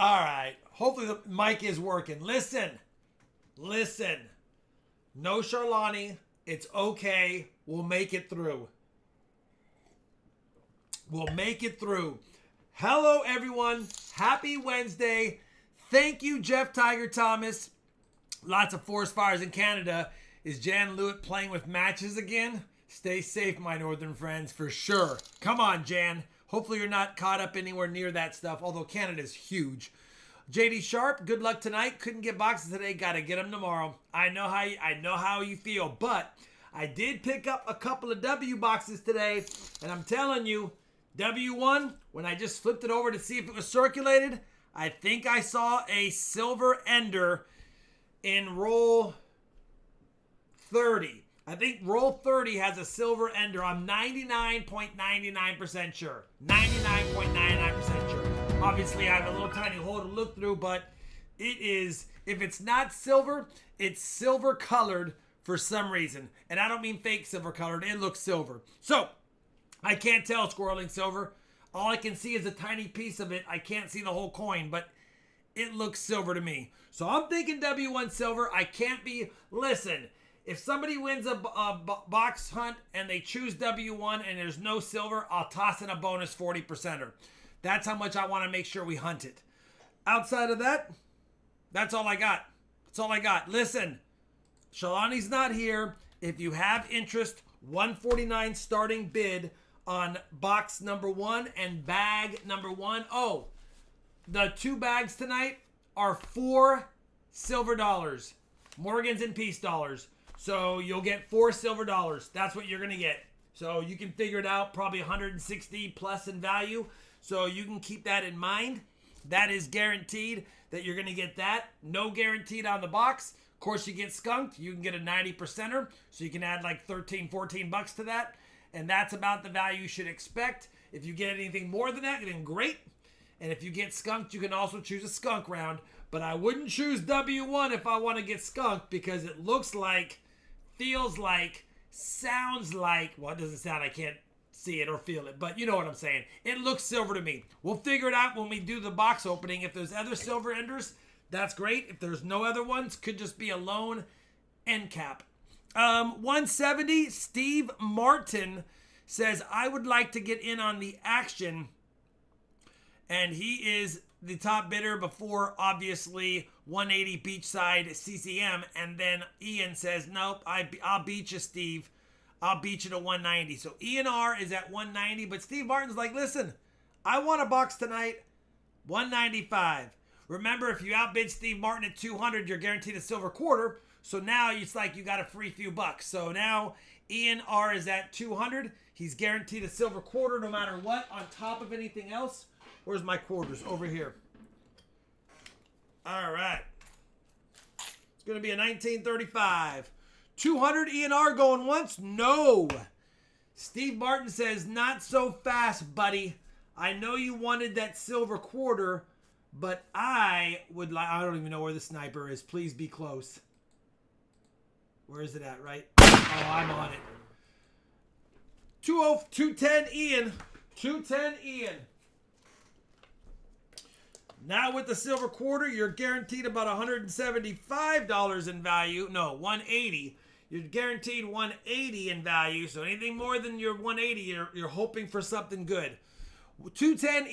All right. Hopefully the mic is working. Listen. No Charlani. It's okay. We'll make it through. Hello, everyone. Happy Wednesday. Thank you, Jeff Tiger Thomas. Lots of forest fires in Canada. Is Jan Lewitt playing with matches again? Stay safe, my northern friends, for sure. Come on, Jan. Hopefully you're not caught up anywhere near that stuff, although Canada's huge. JD Sharp, good luck tonight. Couldn't get boxes today. Got to get them tomorrow. I know how you feel, but I did pick up a couple of W boxes today, and I'm telling you, W1, when I just flipped it over to see if it was circulated, I think I saw a silver ender in roll 30. I think roll 30 has a silver ender. I'm 99.99% sure. 99.99% sure. Obviously, I have a little tiny hole to look through, but it is, if it's not silver, it's silver colored for some reason. And I don't mean fake silver colored. It looks silver. So, I can't tell squirreling silver. All I can see is a tiny piece of it. I can't see the whole coin, but it looks silver to me. So I'm thinking W1 silver. I can't be, listen, if somebody wins a box hunt and they choose W1 and there's no silver, I'll toss in a bonus 40%er. That's how much I want to make sure we hunt it. Outside of that, that's all I got. Listen, Shalani's not here. If you have interest, 149 starting bid on box number 1 and bag number 1. Oh, the 2 bags tonight are 4 silver dollars. Morgans and Peace dollars. So you'll get 4 silver dollars. That's what you're going to get. So you can figure it out, probably 160 plus in value. So you can keep that in mind. That is guaranteed that you're going to get that. No guaranteed on the box. Of course, you get skunked. You can get a 90%er. So you can add like 13, 14 bucks to that. And that's about the value you should expect. If you get anything more than that, then great. And if you get skunked, you can also choose a skunk round. But I wouldn't choose W1 if I want to get skunked because it looks like, feels like, sounds like, well, it doesn't sound, I can't see it or feel it, but you know what I'm saying. It looks silver to me. We'll figure it out when we do the box opening. If there's other silver enders, that's great. If there's no other ones, could just be a lone end cap. 170, Steve Martin says, I would like to get in on the action. And he is the top bidder before, obviously, 180 Beachside CCM. And then Ian says, nope, I'll beat you, Steve. I'll beat you to 190. So Ian R is at 190. But Steve Martin's like, listen, I want a box tonight, 195. Remember, if you outbid Steve Martin at 200, you're guaranteed a silver quarter. So now it's like you got a free few bucks. So now Ian R is at 200. He's guaranteed a silver quarter no matter what on top of anything else. Where's my quarters? Over here. All right. It's going to be a 1935. 200 Ian R going once? No. Steve Martin says, not so fast, buddy. I know you wanted that silver quarter, but I would like, I don't even know where the sniper is. Please be close. Where is it at, right? Oh, I'm on it. 210 Ian. 210 Ian. Now with the silver quarter, you're guaranteed about $175 in value. No, 180. You're guaranteed 180 in value. So anything more than your 180, you're hoping for something good. 210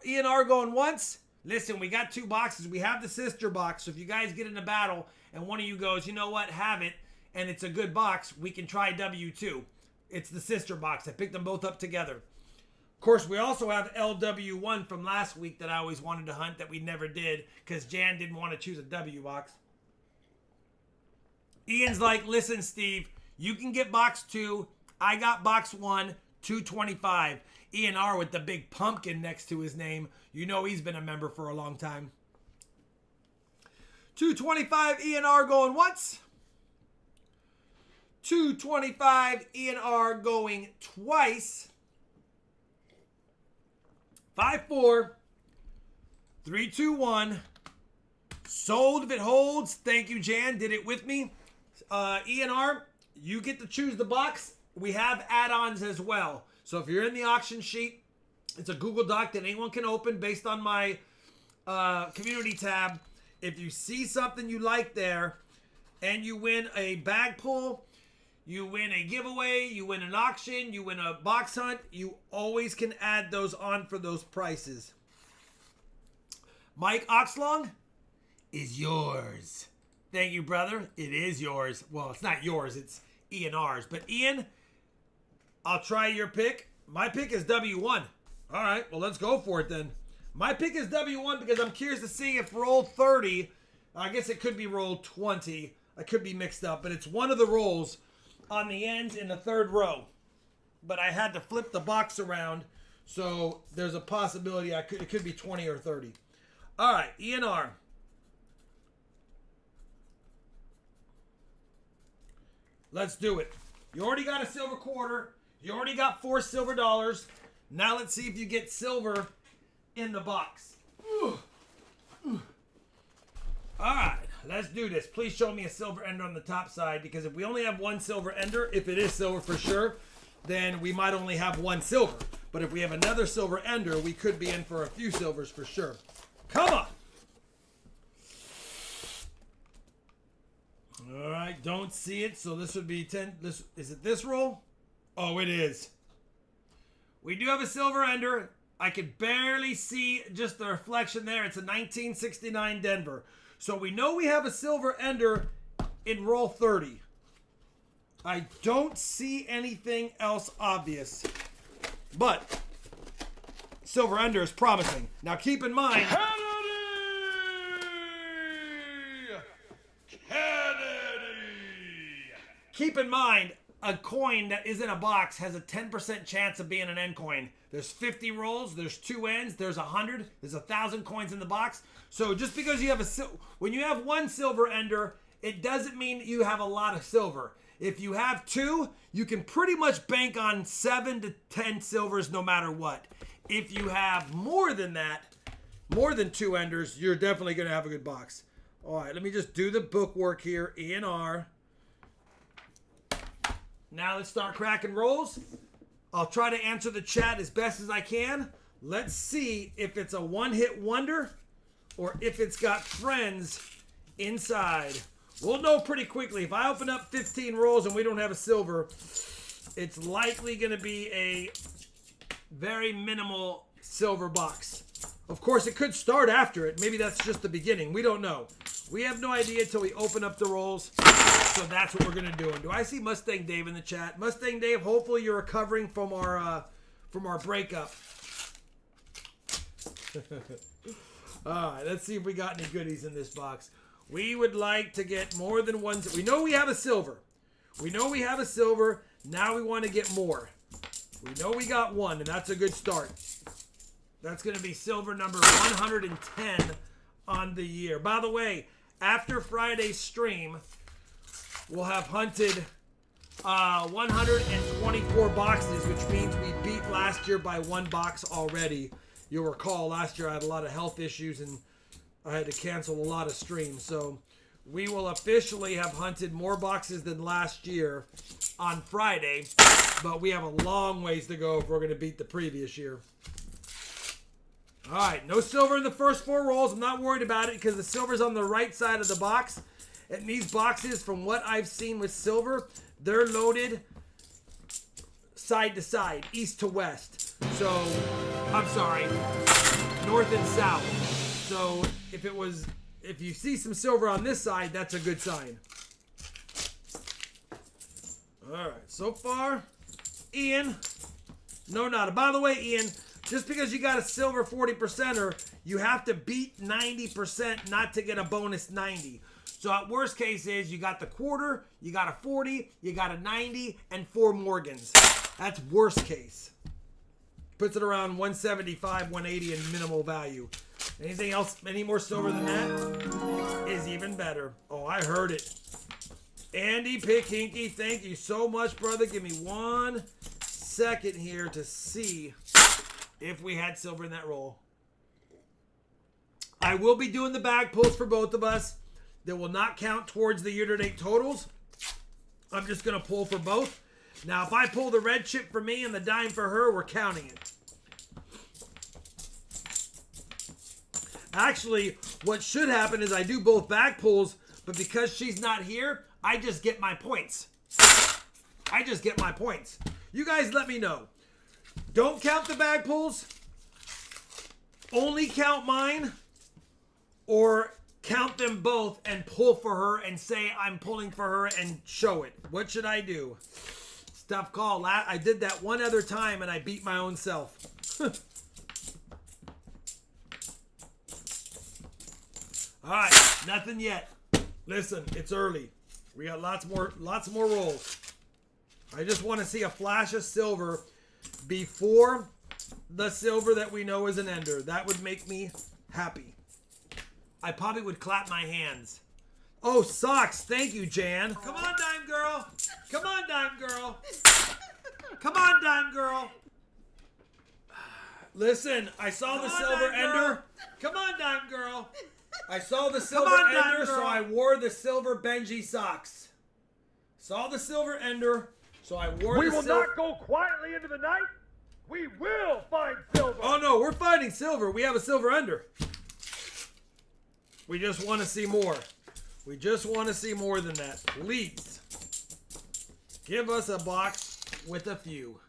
Ian R going once. Listen, we got 2 boxes. We have the sister box. So if you guys get in a battle and one of you goes, you know what, have it, and it's a good box, we can try W2. It's the sister box. I picked them both up together. Of course, we also have LW1 from last week that I always wanted to hunt that we never did because Jan didn't want to choose a W box. Ian's like, listen, Steve, you can get box 2. I got box 1, 225. Ian R with the big pumpkin next to his name. You know he's been a member for a long time. 225 Ian R going once. 225 Ian R going twice. 5-4. 3-2-1. Sold if it holds. Thank you, Jan. Did it with me. Ian R, you get to choose the box. We have add-ons as well. So if you're in the auction sheet, it's a Google Doc that anyone can open based on my community tab. If you see something you like there and you win a bag pull, you win a giveaway, you win an auction, you win a box hunt, you always can add those on for those prices. Mike Oxlong is yours. Thank you, brother. It is yours. Well, it's not yours. It's Ian R's. But Ian, I'll try your pick. My pick is W1. All right. Well, let's go for it then. My pick is W1 because I'm curious to see if roll 30, I guess it could be roll 20. I could be mixed up, but it's one of the rolls on the ends in the third row. But I had to flip the box around, so there's a possibility it could be 20 or 30. All right, Ian R. Let's do it. You already got a silver quarter. You already got 4 silver dollars. Now let's see if you get silver in the box. All right, let's do this. Please show me a silver ender on the top side, because if we only have 1 silver ender, if it is silver for sure, then we might only have 1 silver. But if we have another silver ender, we could be in for a few silvers for sure. Come on. All right, don't see it, so this would be 10. Is it this roll? Oh, it is. We do have a silver ender. I could barely see just the reflection there. It's a 1969 Denver. So we know we have a silver ender in roll 30. I don't see anything else obvious. But silver ender is promising. Now keep in mind... Keep in mind, a coin that is in a box has a 10% chance of being an end coin. There's 50 rolls, there's 2 ends, there's 100, there's 1,000 coins in the box. So just because you have when you have 1 silver ender, it doesn't mean you have a lot of silver. If you have 2, you can pretty much bank on 7 to 10 silvers no matter what. If you have more than that, more than 2 enders, you're definitely going to have a good box. All right, let me just do the bookwork here. ENR. Now let's start cracking rolls. I'll try to answer the chat as best as I can. Let's see if it's a one-hit wonder or if it's got friends inside. We'll know pretty quickly. If I open up 15 rolls and we don't have a silver, it's likely going to be a very minimal silver box. Of course, it could start after it. Maybe that's just the beginning. We don't know. We have no idea until we open up the rolls. So that's what we're going to do. And do I see Mustang Dave in the chat? Mustang Dave, hopefully you're recovering from our breakup. All right, let's see if we got any goodies in this box. We would like to get more than 1. We know we have a silver. We know we have a silver. Now we want to get more. We know we got 1, and that's a good start. That's going to be silver number 110 on the year. By the way, after Friday's stream, we'll have hunted 124 boxes, which means we beat last year by 1 box already. You'll recall last year I had a lot of health issues and I had to cancel a lot of streams. So we will officially have hunted more boxes than last year on Friday, but we have a long ways to go if we're going to beat the previous year. All right, no silver in the first 4 rolls. I'm not worried about it because the silver's on the right side of the box. And these boxes, from what I've seen with silver, they're loaded side to side, east to west. So, I'm sorry, north and south. So, if you see some silver on this side, that's a good sign. All right, so far, Ian, no nada. By the way, Ian, just because you got a silver 40%er, you have to beat 90% not to get a bonus 90. So at worst case is you got the quarter, you got a 40, you got a 90, and 4 Morgans. That's worst case. Puts it around 175, 180 in minimal value. Anything else, any more silver than that is even better. Oh, I heard it. Andy Pickinky, thank you so much, brother. Give me 1 second here to see if we had silver in that roll. I will be doing the bag pulls for both of us. That will not count towards the year-to-date totals. I'm just going to pull for both. Now, if I pull the red chip for me and the dime for her, we're counting it. Actually, what should happen is I do both bag pulls, but because she's not here, I just get my points. I just get my points. You guys let me know. Don't count the bag pulls. Only count mine. Or count them both and pull for her and say I'm pulling for her and show it. What should I do? Tough call. I did that one other time and I beat my own self. All right, nothing yet. Listen, it's early. We got lots more rolls. I just want to see a flash of silver before the silver that we know is an ender. That would make me happy. I probably would clap my hands. Oh, socks. Thank you, Jan. Come on, Dime Girl. Come on, Dime Girl. Come on, Dime Girl. Listen, I saw the silver ender. Come on, Dime Girl. I saw the silver ender, so I wore the silver Benji socks. Saw the silver ender, so I wore the silver. We will not go quietly into the night. We will find silver. Oh, no, we're finding silver. We have a silver ender. We just want to see more. We just want to see more than that. Please give us a box with a few.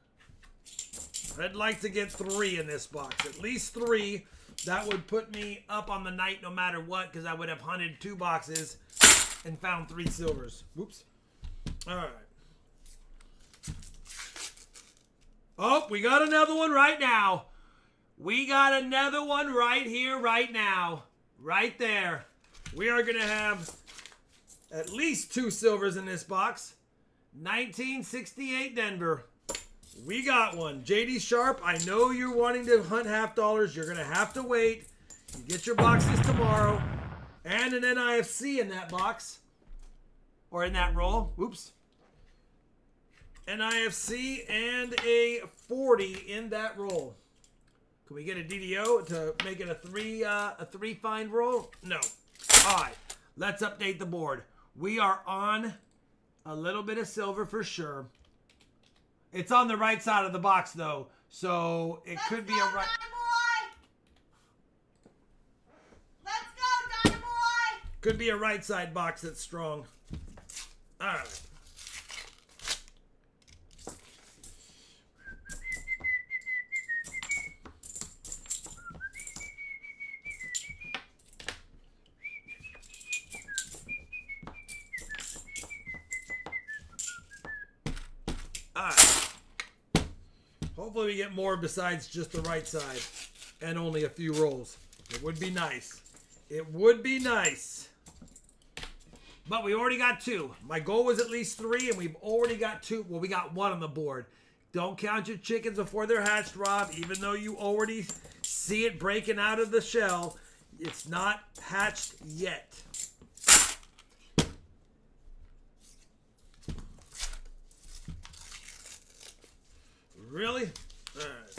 I'd like to get 3 in this box. At least 3. That would put me up on the night no matter what, because I would have hunted 2 boxes and found 3 silvers. Whoops. All right. Oh, we got another one right now. We got another one right here, right now. Right there. We are going to have at least 2 silvers in this box. 1968 Denver. We got one. JD Sharp, I know you're wanting to hunt half dollars. You're going to have to wait. You get your boxes tomorrow. And an NIFC in that box. Or in that roll. Oops. NIFC and a 40 in that roll. Can we get a DDO to make it a 3 find roll? No. All right. Let's update the board. We are on a little bit of silver for sure. It's on the right side of the box, though, so it could be a right. Let's go, Dynamite! Could be a right side box that's strong. All right. Hopefully we get more besides just the right side and only a few rolls. It would be nice. It would be nice. But we already got 2. My goal was at least 3 and we've already got 2. Well, we got 1 on the board. Don't count your chickens before they're hatched, Rob. Even though you already see it breaking out of the shell, it's not hatched yet. Really? All right.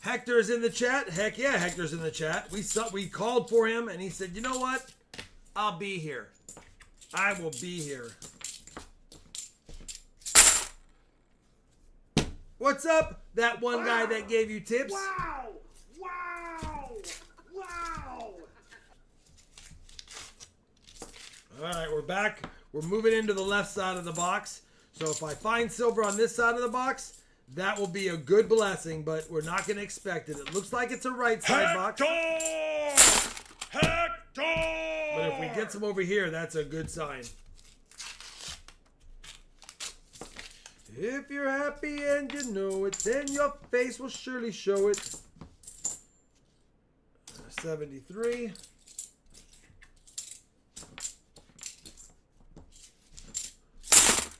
Hector's in the chat. Heck yeah, Hector's in the chat. We called for him, and he said, "You know what? I'll be here. I will be here." What's up? That one guy that gave you tips? Wow! Wow! Wow! All right, we're back. We're moving into the left side of the box. So if I find silver on this side of the box, that will be a good blessing, but we're not going to expect it. It looks like it's a right side box. Hector! But if we get some over here, that's a good sign. If you're happy and you know it, then your face will surely show it. 73.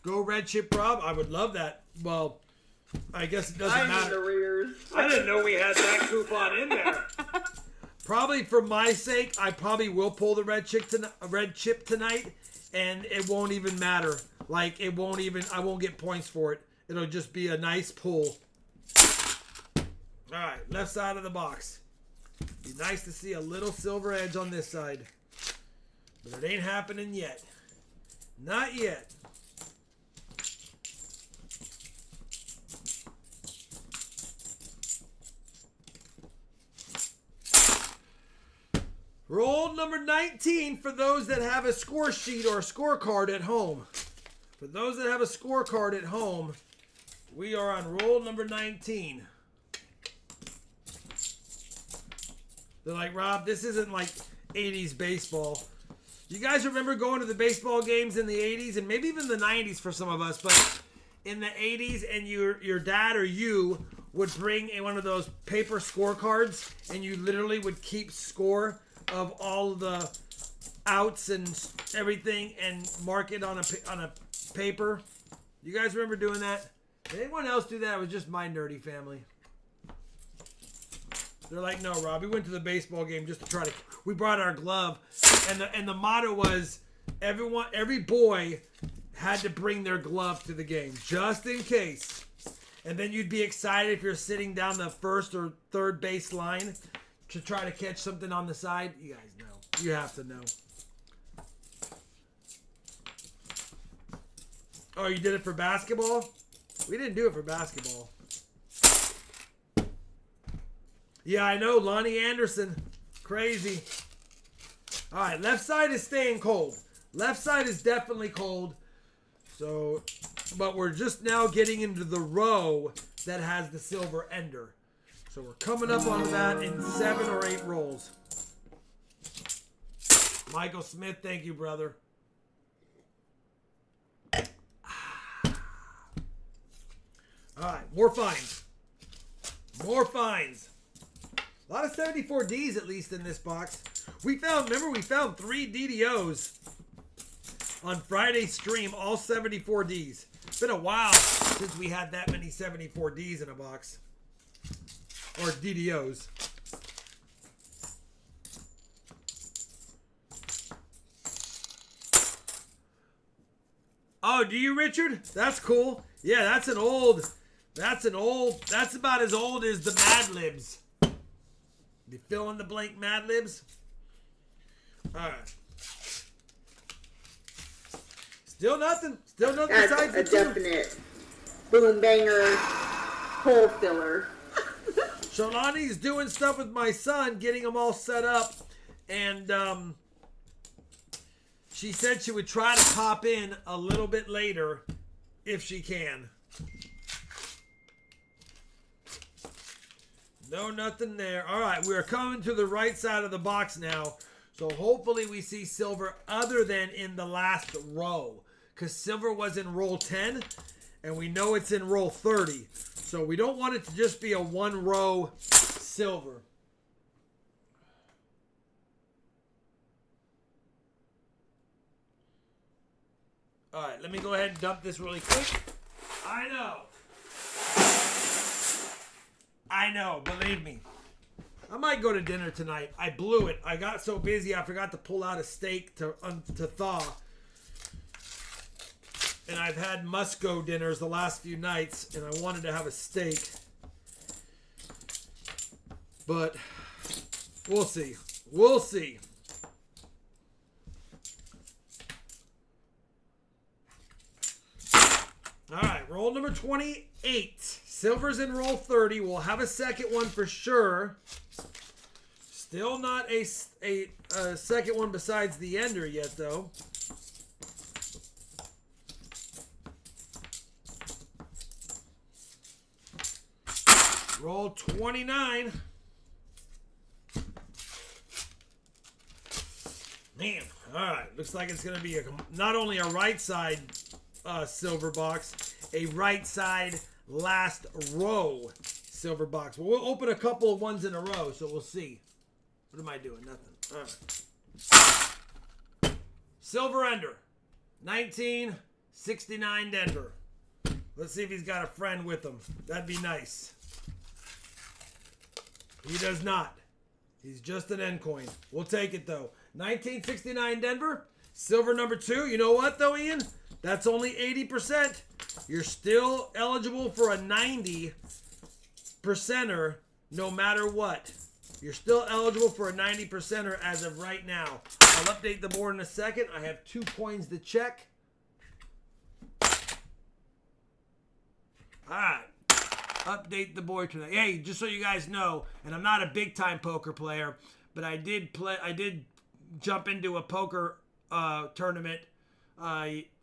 Go red chip, Rob. I would love that. Well, I guess it doesn't matter. I didn't know we had that coupon in there. Probably for my sake, I probably will pull the red chip tonight, and it won't even matter. Like, it won't even, I won't get points for it. It'll just be a nice pull. All right, left side of the box. Be nice to see a little silver edge on this side. But it ain't happening yet. Not yet. Roll number 19 for those that have a score sheet or a scorecard at home. For those that have a scorecard at home, we are on roll number 19. They're like, Rob, this isn't like 80s baseball. You guys remember going to the baseball games in the 80s and maybe even the 90s for some of us, but in the 80s and your dad or you would bring one of those paper scorecards and you literally would keep score of all of the outs and everything and mark it on a paper. You guys remember doing that? Did anyone else do that? It was just my nerdy family. They're like, no, Rob, we went to the baseball game just to try to. We brought our glove, and the motto was, every boy had to bring their glove to the game just in case. And then you'd be excited if you're sitting down the first or third base line to try to catch something on the side. You guys know. You have to know. Oh, you did it for basketball? We didn't do it for basketball. Yeah, I know. Lonnie Anderson. Crazy. All right, left side is staying cold. Left side is definitely cold. So, but we're just now getting into the row that has the silver ender. So we're coming up on that in 7 or 8 rolls. Michael Smith, thank you, brother. All right, more fines. More fines. A lot of 74Ds at least in this box. We found 3 DDOs on Friday's stream, all 74Ds. It's been a while since we had that many 74Ds in a box. Or DDOs. Oh, do you, Richard? That's cool. Yeah, that's about as old as the Mad Libs. The fill in the blank Mad Libs. Alright. Still nothing. Still nothing That's besides a the two. definite boom banger hole filler. Shalani's doing stuff with my son, getting them all set up. And she said she would try to pop in a little bit later if she can. No, nothing there. All right, we're coming to the right side of the box now. So hopefully we see silver other than in the last row. Because silver was in roll 10, and we know it's in roll 30. So we don't want it to just be a one-row silver. All right, let me go ahead and dump this really quick. I know, believe me. I might go to dinner tonight. I blew it. I got so busy I forgot to pull out a steak to thaw. And I've had Musco dinners the last few nights, and I wanted to have a steak. But we'll see. We'll see. All right, roll number 28. Silver's in roll 30. We'll have a second one for sure. Still not a second one besides the ender yet, though. Roll 29. Man, all right. Looks like it's going to be not only a right side silver box, a right side last row silver box. We'll open a couple of ones in a row, so we'll see. What am I doing? Nothing. All right. Silver ender. 1969 Denver. Let's see if he's got a friend with him. That'd be nice. He does not. He's just an end coin. We'll take it, though. 1969 Denver. Silver number 2. You know what, though, Ian? That's only 80%. You're still eligible for a 90%er no matter what. You're still eligible for a 90%er as of right now. I'll update the board in a second. I have 2 coins to check. All right. Update the board tonight. Hey, just so you guys know, and I'm not a big-time poker player, but I did jump into a poker tournament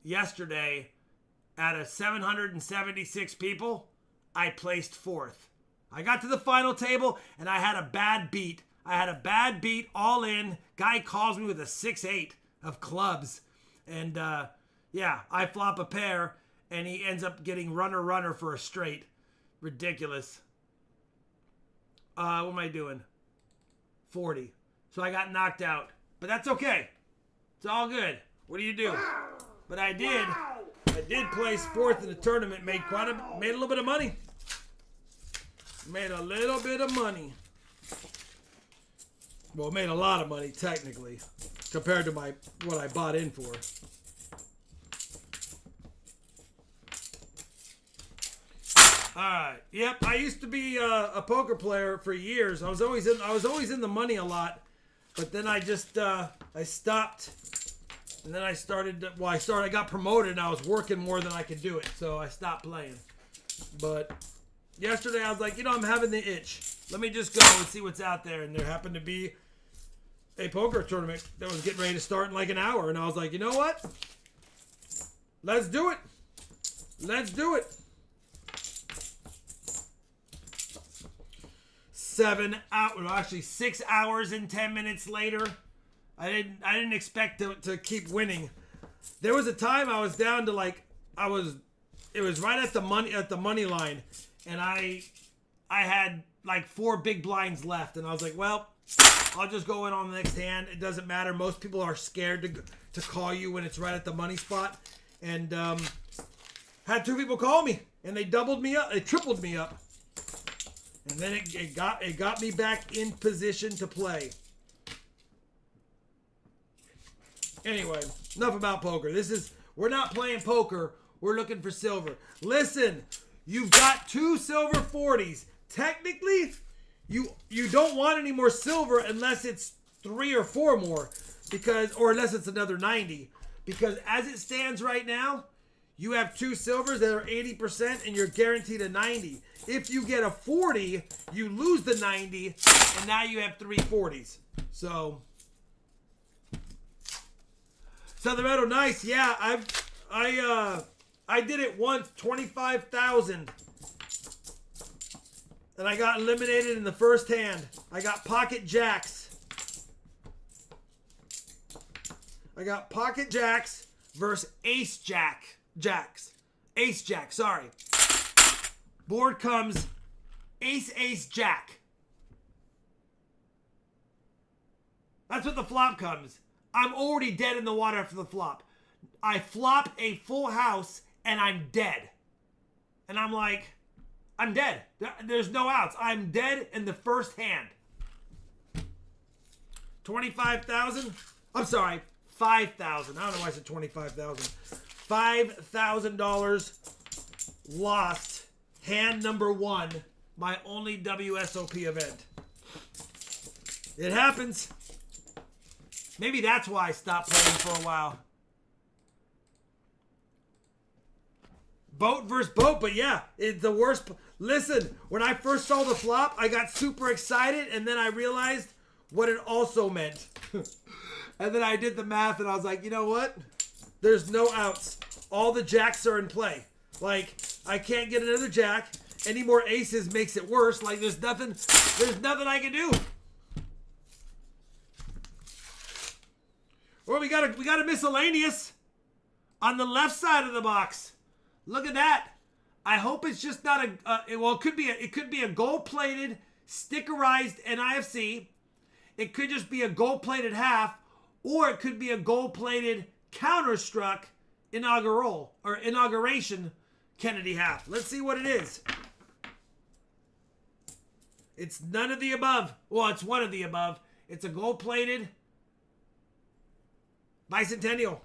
yesterday. Out of 776 people, I placed 4th. I got to the final table and I had a bad beat. All in. Guy calls me with a 6-8 of clubs. And yeah, I flop a pair and he ends up getting runner for a straight. Ridiculous. What am I doing? 40. So I got knocked out. But that's okay. It's all good. What do you do? But I did place 4th in the tournament. Made a little bit of money. Well, made a lot of money technically, compared to what I bought in for. All right. Yep. I used to be a poker player for years. I was always in the money a lot, but then I just I stopped. And then I got promoted and I was working more than I could do it. So I stopped playing. But yesterday I was like, I'm having the itch. Let me just go and see what's out there. And there happened to be a poker tournament that was getting ready to start in like an hour. And I was like, you know what? Let's do it. 6 hours and 10 minutes later. I didn't expect to keep winning. There was a time I was down to it was right at the money line, and I had like 4 big blinds left, and I was like, well, I'll just go in on the next hand. It doesn't matter. Most people are scared to call you when it's right at the money spot, and had 2 people call me, and they doubled me up, they tripled me up, and then it got me back in position to play. Anyway, enough about poker. We're not playing poker. We're looking for silver. Listen, you've got 2 silver 40s. Technically, you don't want any more silver unless it's 3 or 4 more, or unless it's another 90. Because as it stands right now, you have 2 silvers that are 80% and you're guaranteed a 90. If you get a 40, you lose the 90, and now you have 3 40s. So Southern Meadow, nice. Yeah, I did it once, 25,000. And I got eliminated in the first hand. I got pocket jacks. Versus ace jacks. Ace jack, sorry. Board comes ace jack. That's what the flop comes. I'm already dead in the water after the flop. I flop a full house and I'm dead. And I'm like, I'm dead. There's no outs. I'm dead in the first hand. 25,000? I'm sorry, 5,000. I don't know why I said 25,000. $5,000 lost. Hand number 1, my only WSOP event. It happens. Maybe that's why I stopped playing for a while. Boat versus boat, but yeah, it's the worst. Listen, when I first saw the flop, I got super excited, and then I realized what it also meant. And then I did the math, and I was like, you know what? There's no outs. All the jacks are in play. Like, I can't get another jack. Any more aces makes it worse. Like, there's nothing I can do. Well, we got a miscellaneous on the left side of the box. Look at that. I hope it's just not it could be a gold-plated, stickerized NIFC. It could just be a gold-plated half, or it could be a gold-plated counterstruck inauguration Kennedy half. Let's see what it is. It's none of the above. Well, it's one of the above. It's a gold-plated bicentennial.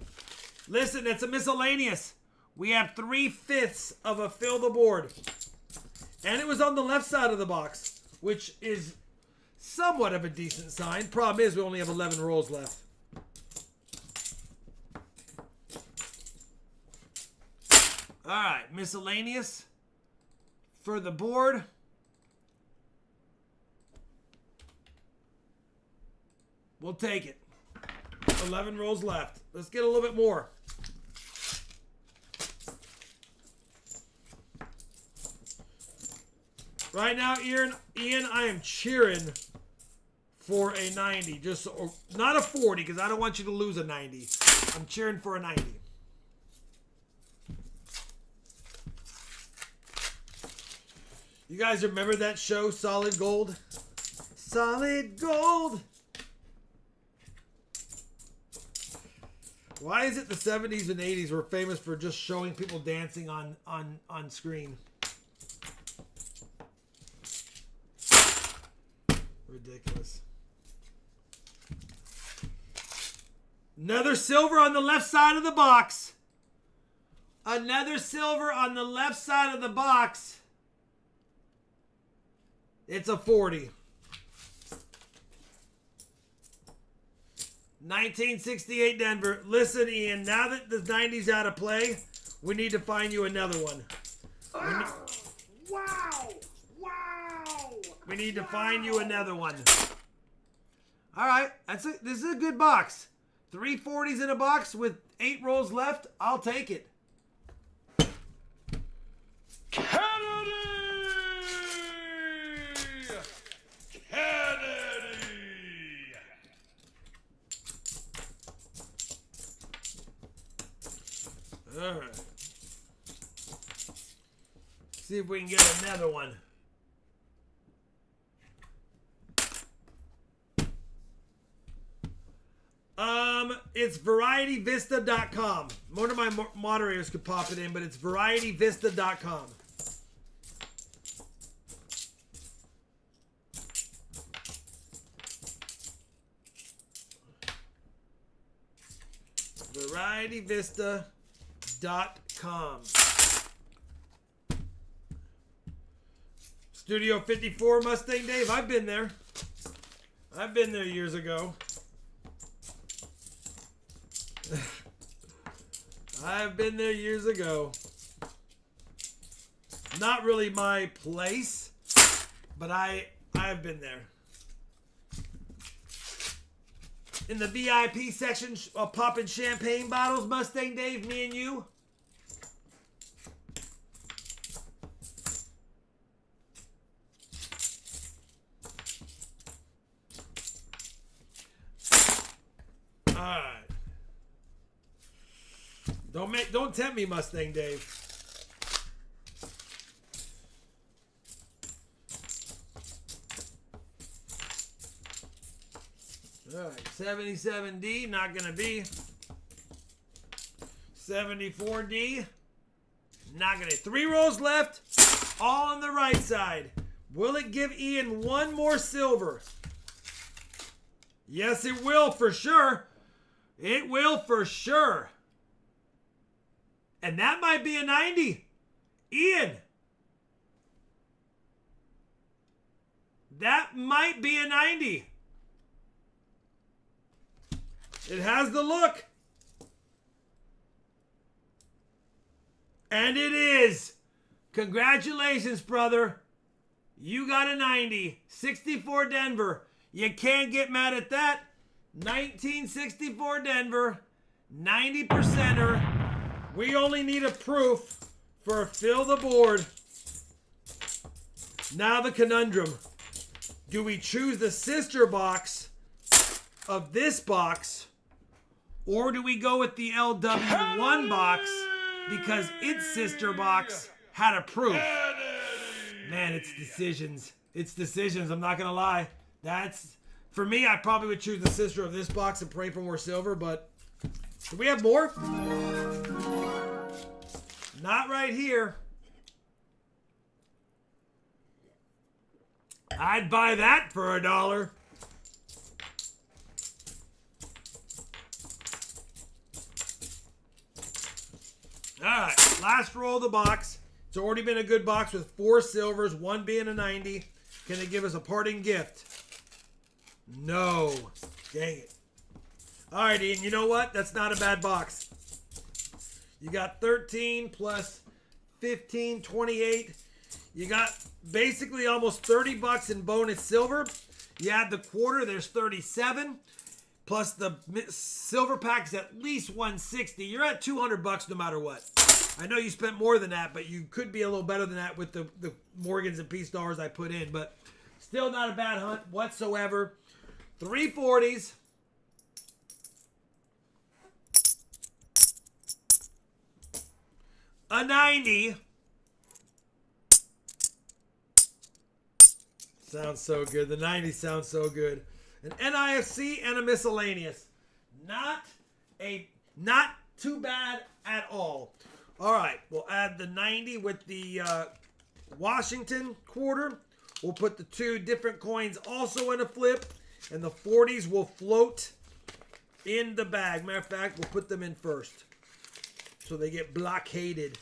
Listen, it's a miscellaneous. We have 3/5 of a fill the board. And it was on the left side of the box, which is somewhat of a decent sign. Problem is we only have 11 rolls left. All right, miscellaneous for the board. We'll take it. 11 rolls left. Let's get a little bit more. Right now, Ian, I am cheering for a 90. Just so, not a 40, because I don't want you to lose a 90. I'm cheering for a 90. You guys remember that show, Solid Gold? Solid Gold! Why is it the 70s and 80s were famous for just showing people dancing on screen? Ridiculous. Another silver on the left side of the box. Another silver on the left side of the box. It's a 40. 1968 Denver. Listen, Ian, now that the 90's out of play, we need to find you another one. Wow! Wow! We need to find you another one. All right, this is a good box. 3 40s in a box with 8 rolls left. I'll take it. Kennedy! Kennedy! All right. See if we can get another one. It's VarietyVista.com. One of my moderators could pop it in, but it's VarietyVista.com. VarietyVista.com. Studio 54 Mustang Dave. I've been there. I've been there years ago. I've been there years ago. Not really my place, but I've been there. In the VIP section, popping champagne bottles, Mustang Dave, me and you. Don't tempt me, Mustang Dave. All right, 77D, not gonna be. 74D, not gonna. 3 rolls left, all on the right side. Will it give Ian one more silver? Yes, it will for sure. It will for sure. And that might be a 90. Ian. That might be a 90. It has the look. And it is. Congratulations, brother. You got a 90. 64 Denver. You can't get mad at that. 1964 Denver. 90%er. We only need a proof for fill the board. Now the conundrum. Do we choose the sister box of this box, or do we go with the LW1 box because its sister box had a proof? Man, it's decisions. It's decisions, I'm not going to lie. For me, I probably would choose the sister of this box and pray for more silver, but do we have more? Not right here. I'd buy that for $1. Alright, last roll of the box. It's already been a good box with 4 silvers, 1 being a 90. Can they give us a parting gift? No. Dang it. Alright, Ian, you know what? That's not a bad box. You got 13 plus 15, 28. You got basically almost $30 in bonus silver. You add the quarter, there's 37. plus the silver pack is at least 160. You're at 200 bucks no matter what. I know you spent more than that, but you could be a little better than that with the Morgans and Peace dollars I put in, but still not a bad hunt whatsoever. 340s. A 90. Sounds so good. The 90 sounds so good. An NIFC and a miscellaneous. Not too bad at all. All right, we'll add the 90 with the Washington quarter. We'll put the 2 different coins also in a flip, and the 40s will float in the bag. Matter of fact, we'll put them in first, so they get blockaded.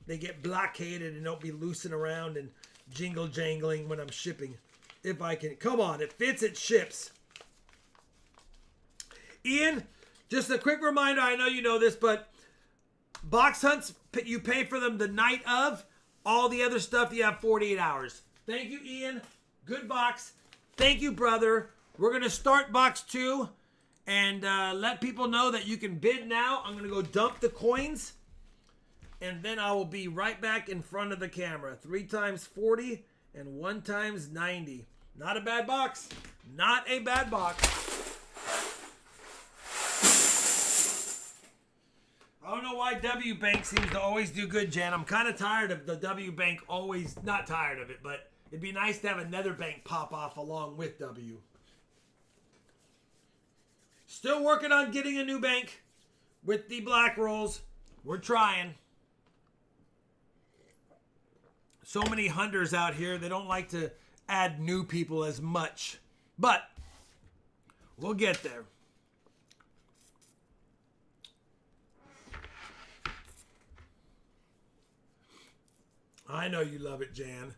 They get blockaded and don't be loosing around and jingle jangling when I'm shipping. If I can. Come on, it fits, it ships. Ian, just a quick reminder, I know you know this, but box hunts, you pay for them the night of. All the other stuff, you have 48 hours. Thank you, Ian. Good box. Thank you, brother. We're going to start box 2 and let people know that you can bid now. I'm going to go dump the coins, and then I will be right back in front of the camera. 3 times 40 and 1 times 90. Not a bad box. Not a bad box. I don't know why W Bank seems to always do good, Jan. I'm kind of tired of the W Bank always, not tired of it, but it'd be nice to have another bank pop off along with W. Still working on getting a new bank with the black rolls. We're trying. So many hunters out here, they don't like to add new people as much. But we'll get there. I know you love it, Jan.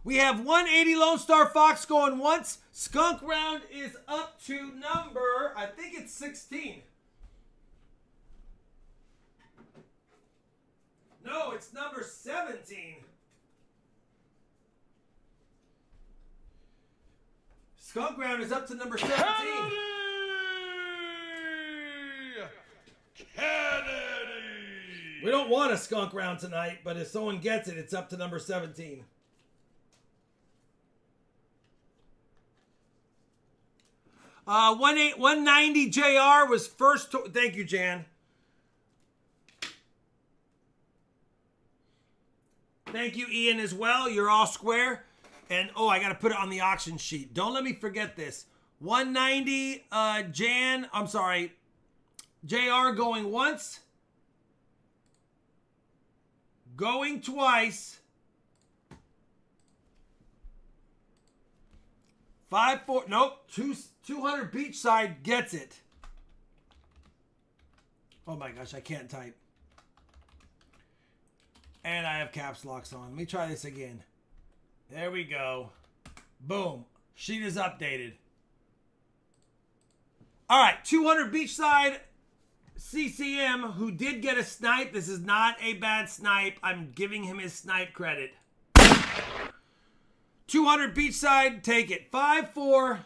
We have 180 Lone Star Fox going once. Skunk round is up to number, I think it's 16. No, it's number 17. Skunk round is up to number 17. Kennedy! We don't want a skunk round tonight, but if someone gets it, it's up to number 17. Uh, 190 JR was first. Thank you, Jan. Thank you, Ian, as well. You're all square. And, oh, I got to put it on the auction sheet. Don't let me forget this. 190 JR going once. Going twice. 5-4. Nope. 200 Beachside gets it. Oh my gosh, I can't type. And I have caps locks on. Let me try this again. There we go. Boom. Sheet is updated. All right, 200 Beachside CCM, who did get a snipe. This is not a bad snipe. I'm giving him his snipe credit. 200 Beachside, take it. 5-4,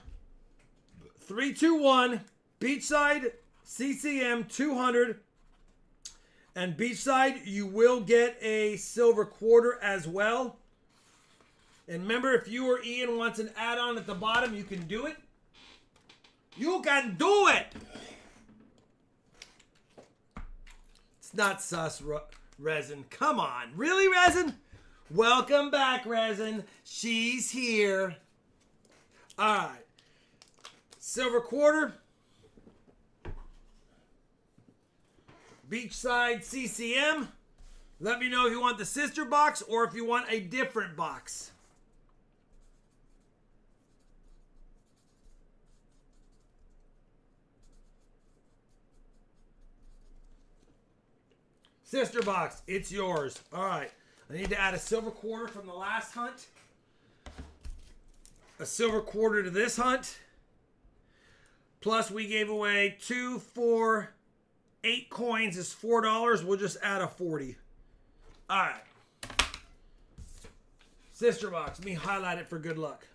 3-2-1. Beachside CCM 200. And Beachside, you will get a silver quarter as well. And remember, if you or Ian wants an add-on at the bottom, you can do it. You can do it! It's not sus, Resin. Come on. Really, Resin? Welcome back, Resin. She's here. All right. Silver quarter. Beachside CCM. Let me know if you want the sister box or if you want a different box. Sister box, it's yours. All right. I need to add a silver quarter from the last hunt. A silver quarter to this hunt. Plus, we gave away 2, 4, 8 coins is $4. We'll just add a 40. All right. Sister box. Let me highlight it for good luck.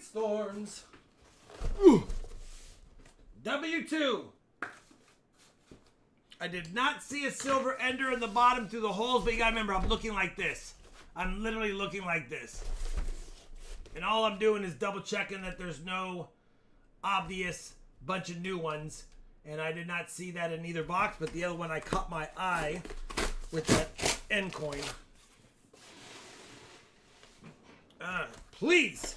storms. Ooh. W2. I did not see a silver ender in the bottom through the holes, but you gotta remember, I'm looking like this. I'm literally looking like this. And all I'm doing is double checking that there's no obvious bunch of new ones. And I did not see that in either box, but the other one I caught my eye with that end coin. Please.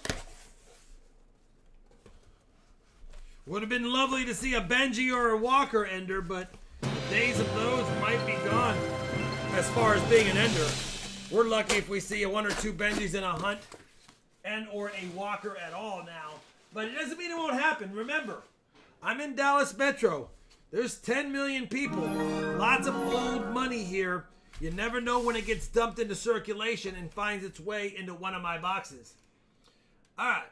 Would have been lovely to see a Benji or a Walker ender, but the days of those might be gone as far as being an ender. We're lucky if we see a 1 or 2 Benjis in a hunt and or a Walker at all now. But it doesn't mean it won't happen. Remember, I'm in Dallas Metro. There's 10 million people. Lots of old money here. You never know when it gets dumped into circulation and finds its way into one of my boxes. All right.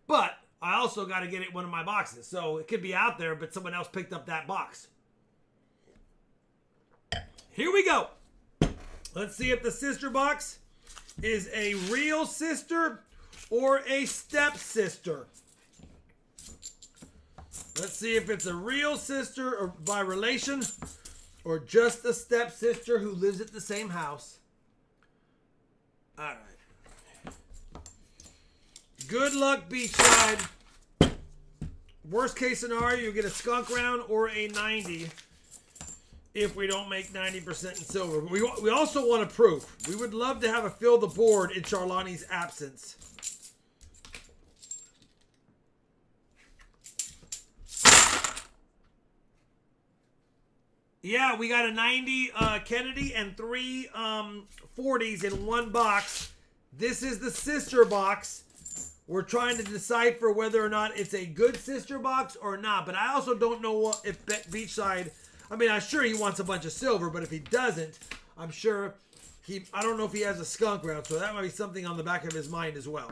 But I also got to get it in one of my boxes. So it could be out there, but someone else picked up that box. Here we go. Let's see if the sister box is a real sister or a stepsister. Let's see if it's a real sister or by relation or just a stepsister who lives at the same house. All right. Good luck, Beachside. Worst case scenario, you get a skunk round or a 90 if we don't make 90% in silver. But we also want a proof. We would love to have a fill the board in Charlani's absence. Yeah, we got a 90 Kennedy and 3 40s in one box. This is the sister box. We're trying to decipher whether or not it's a good sister box or not. But I also don't know if Beachside... I mean, I'm sure he wants a bunch of silver, but if he doesn't, I'm sure I don't know if he has a skunk round, so that might be something on the back of his mind as well.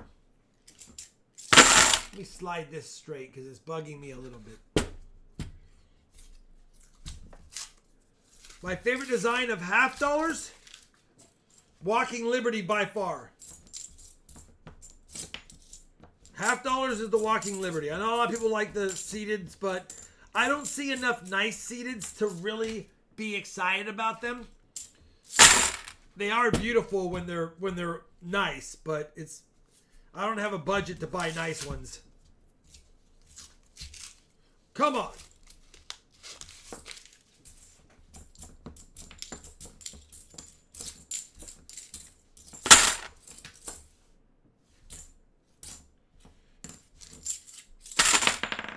Let me slide this straight because it's bugging me a little bit. My favorite design of half dollars? Walking Liberty by far. Half dollars is the Walking Liberty. I know a lot of people like the seateds, but I don't see enough nice seateds to really be excited about them. They are beautiful when they're nice, but I don't have a budget to buy nice ones. Come on.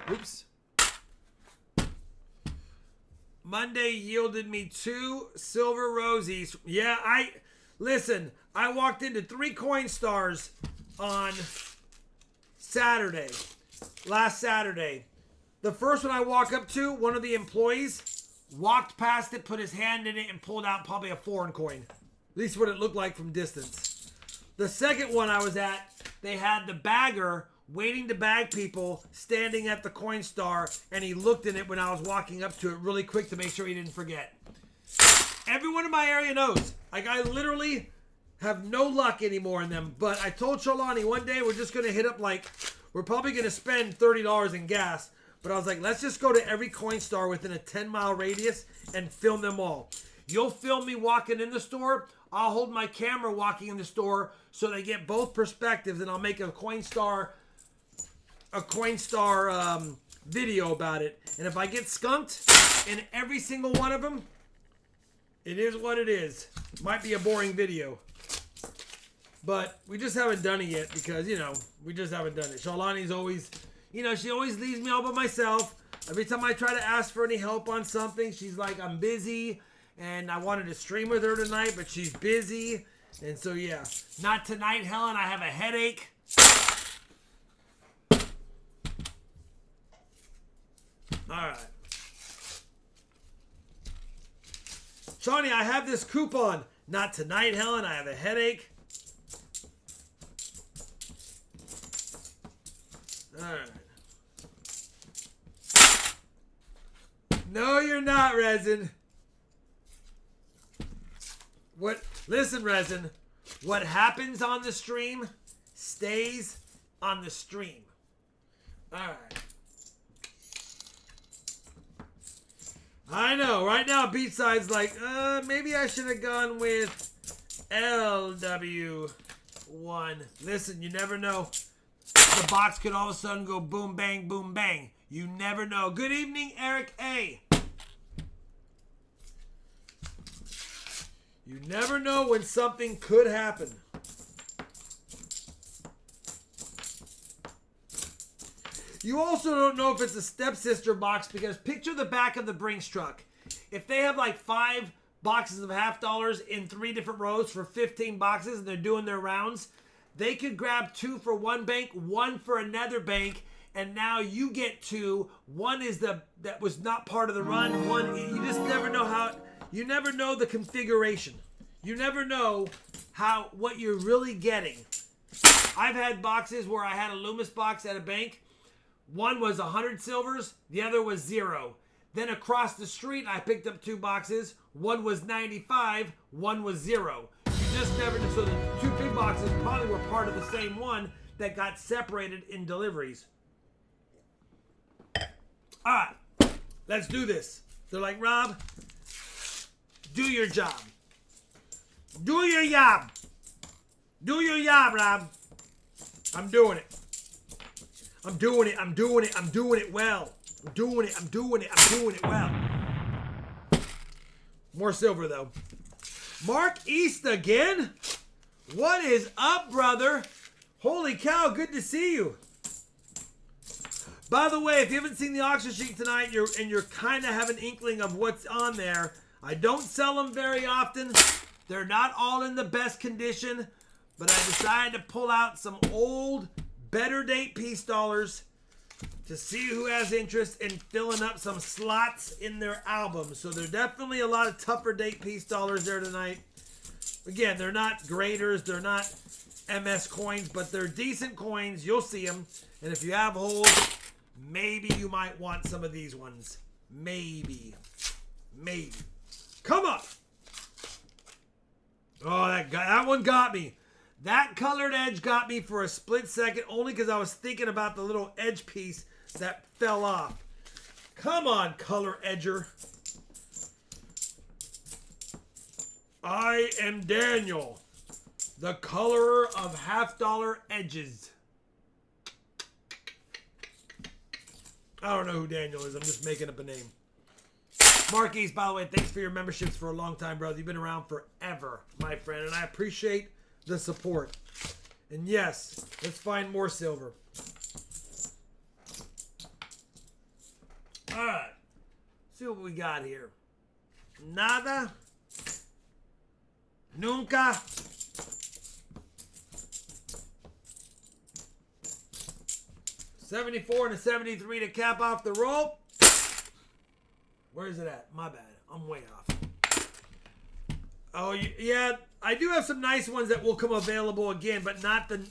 Oops. Monday yielded me 2 silver rosies. Yeah, listen, I walked into 3 coin stars on Saturday. Last Saturday. The first one I walk up to, one of the employees walked past it, put his hand in it, and pulled out probably a foreign coin. At least what it looked like from distance. The second one I was at, they had the bagger waiting to bag people standing at the coin star, and he looked in it when I was walking up to it really quick to make sure he didn't forget. Everyone in my area knows. Like, I literally have no luck anymore in them, but I told Charlani one day we're just going to hit up, we're probably going to spend $30 in gas, but I was like, let's just go to every coin star within a 10-mile radius and film them all. You'll film me walking in the store. I'll hold my camera walking in the store so they get both perspectives, and I'll make a coin star video about it. And if I get skunked in every single one of them, it is what it is. Might be a boring video, but we just haven't done it yet because, we just haven't done it. Charlani's always, she always leaves me all by myself. Every time I try to ask for any help on something, she's like, I'm busy, and I wanted to stream with her tonight, but she's busy. And so, yeah, not tonight, Helen. I have a headache. All right. Shawnee, I have this coupon. Not tonight, Helen. I have a headache. All right. No, you're not, Resin. Listen, Resin. What happens on the stream stays on the stream. All right. I know. Right now, Beatside's like, maybe I should have gone with LW1. Listen, you never know. The box could all of a sudden go boom, bang, boom, bang. You never know. Good evening, Eric A. You never know when something could happen. You also don't know if it's a stepsister box because picture the back of the Brinks truck. If they have like 5 boxes of $half in 3 different rows for 15 boxes and they're doing their rounds, they could grab 2 for one bank, 1 for another bank, and now you get 2. One is that was not part of the run. One, you just never know how. You never know the configuration. You never know what you're really getting. I've had boxes where I had a Loomis box at a bank. One was 100 silvers, the other was 0. Then across the street, I picked up 2 boxes. One was 95, one was 0. You just never know. So the 2 big boxes probably were part of the same one that got separated in deliveries. All right, let's do this. They're like, Rob, do your job. Do your job. Do your job, Rob. I'm doing it. I'm doing it. I'm doing it. I'm doing it well. I'm doing it. I'm doing it. I'm doing it well. More silver, though. Mark East again? What is up, brother? Holy cow, good to see you. By the way, if you haven't seen the auction sheet tonight and you're kind of have an inkling of what's on there, I don't sell them very often. They're not all in the best condition, but I decided to pull out some old, better date peace dollars to see who has interest in filling up some slots in their albums. So there's definitely a lot of tougher date peace dollars there tonight. Again, they're not graders, they're not MS coins, but they're decent coins. You'll see them. And if you have holes, maybe you might want some of these ones. Maybe. Maybe. Come on. Oh, that one got me. That colored edge got me for a split second only because I was thinking about the little edge piece that fell off. Come on, color edger. I am Daniel, the colorer of $half edges. I don't know who Daniel is. I'm just making up a name. Marquise, by the way, thanks for your memberships for a long time, brother. You've been around forever, my friend, and I appreciate the support. And yes, let's find more silver. All right. See what we got here. Nada. Nunca. $74 and a $73 to cap off the roll. Where is it at? My bad. I'm way off. Oh, yeah. I do have some nice ones that will come available again, but not the...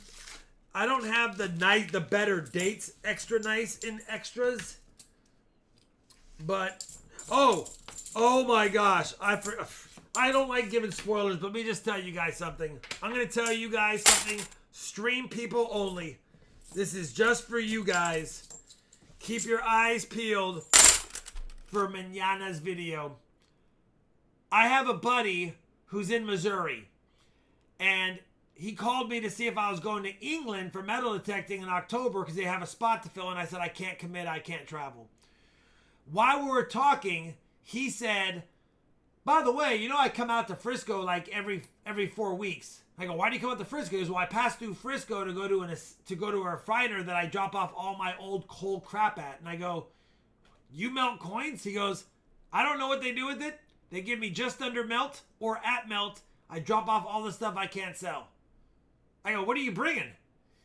I don't have the better dates extra nice in extras. But... Oh my gosh. I don't like giving spoilers, but let me just tell you guys something. I'm going to tell you guys something. Stream people only. This is just for you guys. Keep your eyes peeled for mañana's video. I have a buddy who's in Missouri, and he called me to see if I was going to England for metal detecting in October because they have a spot to fill, and I said, I can't commit, I can't travel. While we were talking, he said, by the way, you know I come out to Frisco like every 4 weeks. I go, why do you come out to Frisco? He goes, well, I pass through Frisco to go to a refiner that I drop off all my old coal crap at. And I go, you melt coins? He goes, I don't know what they do with it. They give me just under melt or at melt. I drop off all the stuff I can't sell. I go, what are you bringing?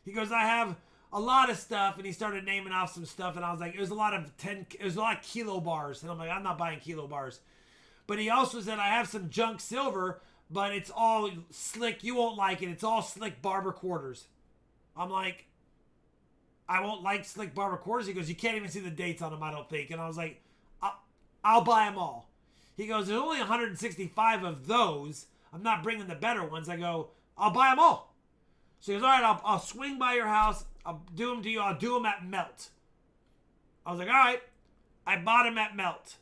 He goes, I have a lot of stuff. And he started naming off some stuff. And I was like, it was a lot of kilo bars. And I'm like, I'm not buying kilo bars. But he also said, I have some junk silver, but it's all slick. You won't like it. It's all slick barber quarters. I'm like, I won't like slick barber quarters. He goes, you can't even see the dates on them, I don't think. And I was like, I'll buy them all. He goes, there's only 165 of those. I'm not bringing the better ones. I go, I'll buy them all. So he goes, all right, I'll swing by your house. I'll do them to you. I'll do them at Melt. I was like, all right. I bought them at Melt.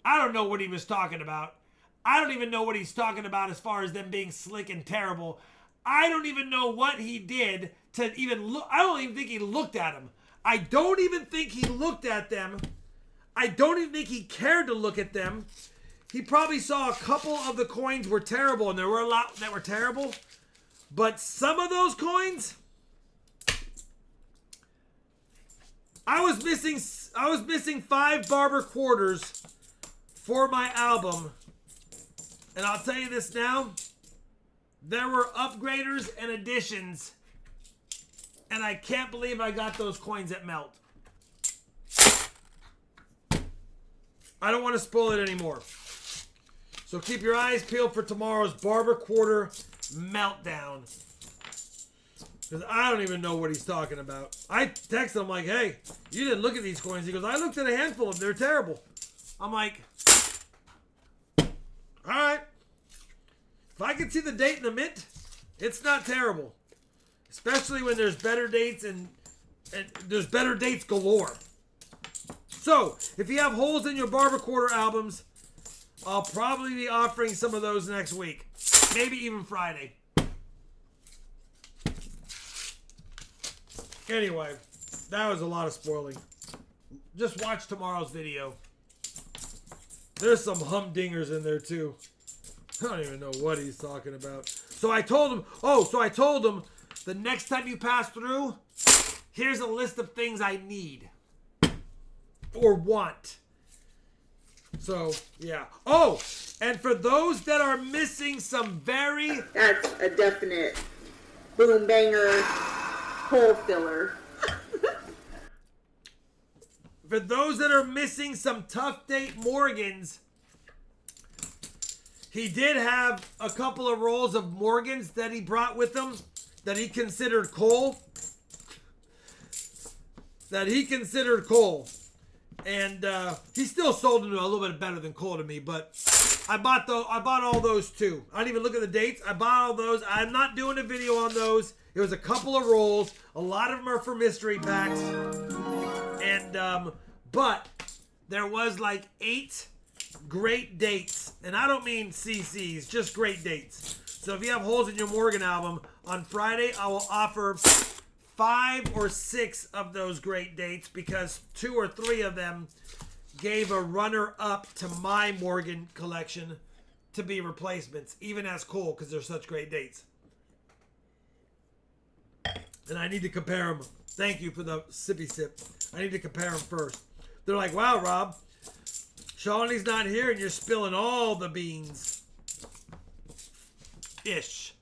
I don't know what he was talking about. I don't even know what he's talking about as far as them being slick and terrible. I don't even know what he did to even look. I don't even think he looked at them. I don't even think he looked at them. I don't even think he cared to look at them. He probably saw a couple of the coins were terrible, and there were a lot that were terrible. But some of those coins, I was missing 5 barber quarters for my album. And I'll tell you this now, there were upgraders and additions, and I can't believe I got those coins at Melt. I don't want to spoil it anymore. So keep your eyes peeled for tomorrow's Barber Quarter Meltdown. Because I don't even know what he's talking about. I texted him like, hey, you didn't look at these coins. He goes, I looked at a handful of them. They're terrible. I'm like, all right. If I can see the date in the mint, it's not terrible. Especially when there's better dates and there's better dates galore. So, if you have holes in your Barber Quarter albums, I'll probably be offering some of those next week. Maybe even Friday. Anyway, that was a lot of spoiling. Just watch tomorrow's video. There's some humdingers in there too. I don't even know what he's talking about. So I told him, the next time you pass through, here's a list of things I need. Or want. So, yeah. Oh, and for those that are missing some very... That's a definite boom banger hole filler. For those that are missing some tough date Morgans, he did have a couple of rolls of Morgans that he brought with him that he considered coal. And he still sold them a little bit better than coal to me, but I bought all those too. I didn't even look at the dates. I bought all those. I'm not doing a video on those. It was a couple of rolls. A lot of them are for mystery packs. And but there was like 8 great dates. And I don't mean CCs, just great dates. So if you have holes in your Morgan album, on Friday I will offer 5 or 6 of those great dates because 2 or 3 of them gave a runner-up to my Morgan collection to be replacements, even as cool because they're such great dates. And I need to compare them. Thank you for the sippy sip. I need to compare them first. They're like, wow, Rob, Shawnee's not here and you're spilling all the beans. Ish.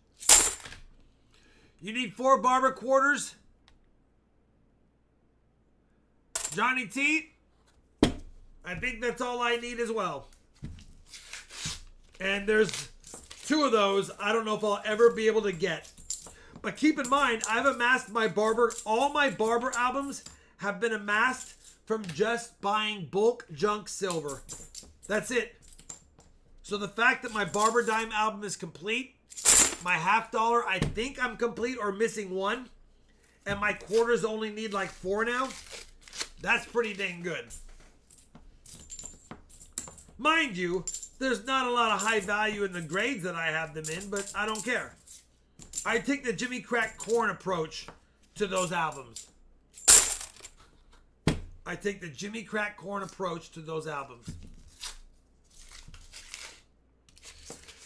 You need 4 barber quarters? Johnny T, I think that's all I need as well. And there's 2 of those I don't know if I'll ever be able to get. But keep in mind, I've amassed all my barber albums have been amassed from just buying bulk junk silver. That's it. So the fact that my Barber Dime album is complete, my $50, I think I'm complete or missing 1, and my quarters only need like 4 now, that's pretty dang good. Mind you, there's not a lot of high value in the grades that I have them in, but I don't care. I take the Jimmy Crack Corn approach to those albums.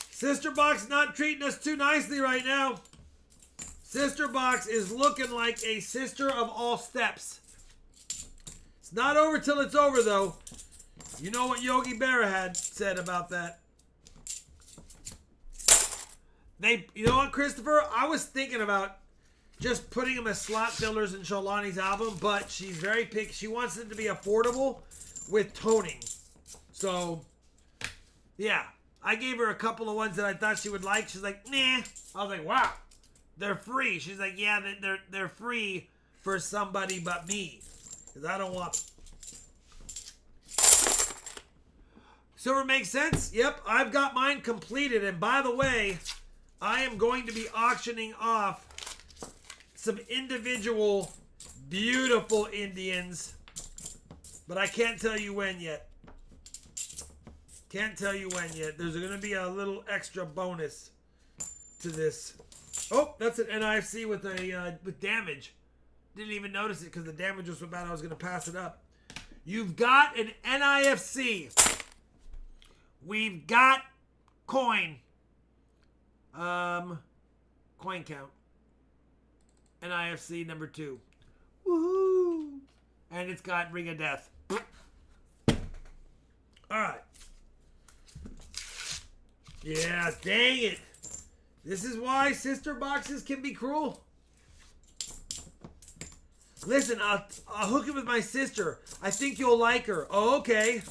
Sister Box not treating us too nicely right now. Sister Box is looking like a sister of all steps. It's not over till it's over, though. You know what Yogi Berra had said about that. You know what, Christopher? I was thinking about just putting them as slot fillers in Sholani's album, but she's very picky. She wants it to be affordable with toning. So, yeah. I gave her a couple of ones that I thought she would like. She's like, nah. I was like, wow. They're free. She's like, yeah, they're free for somebody but me. Because I don't want them. Silver makes sense? Yep, I've got mine completed. And by the way, I am going to be auctioning off some individual beautiful Indians, but I can't tell you when yet. Can't tell you when yet. There's going to be a little extra bonus to this. Oh, that's an NIFC with a with damage. Didn't even notice it because the damage was so bad I was going to pass it up. You've got an NIFC. We've got coin. Coin count. NIFC number 2. Woohoo! And it's got Ring of Death. Alright. Yeah, dang it. This is why sister boxes can be cruel. Listen, I'll hook it with my sister. I think you'll like her. Oh, okay.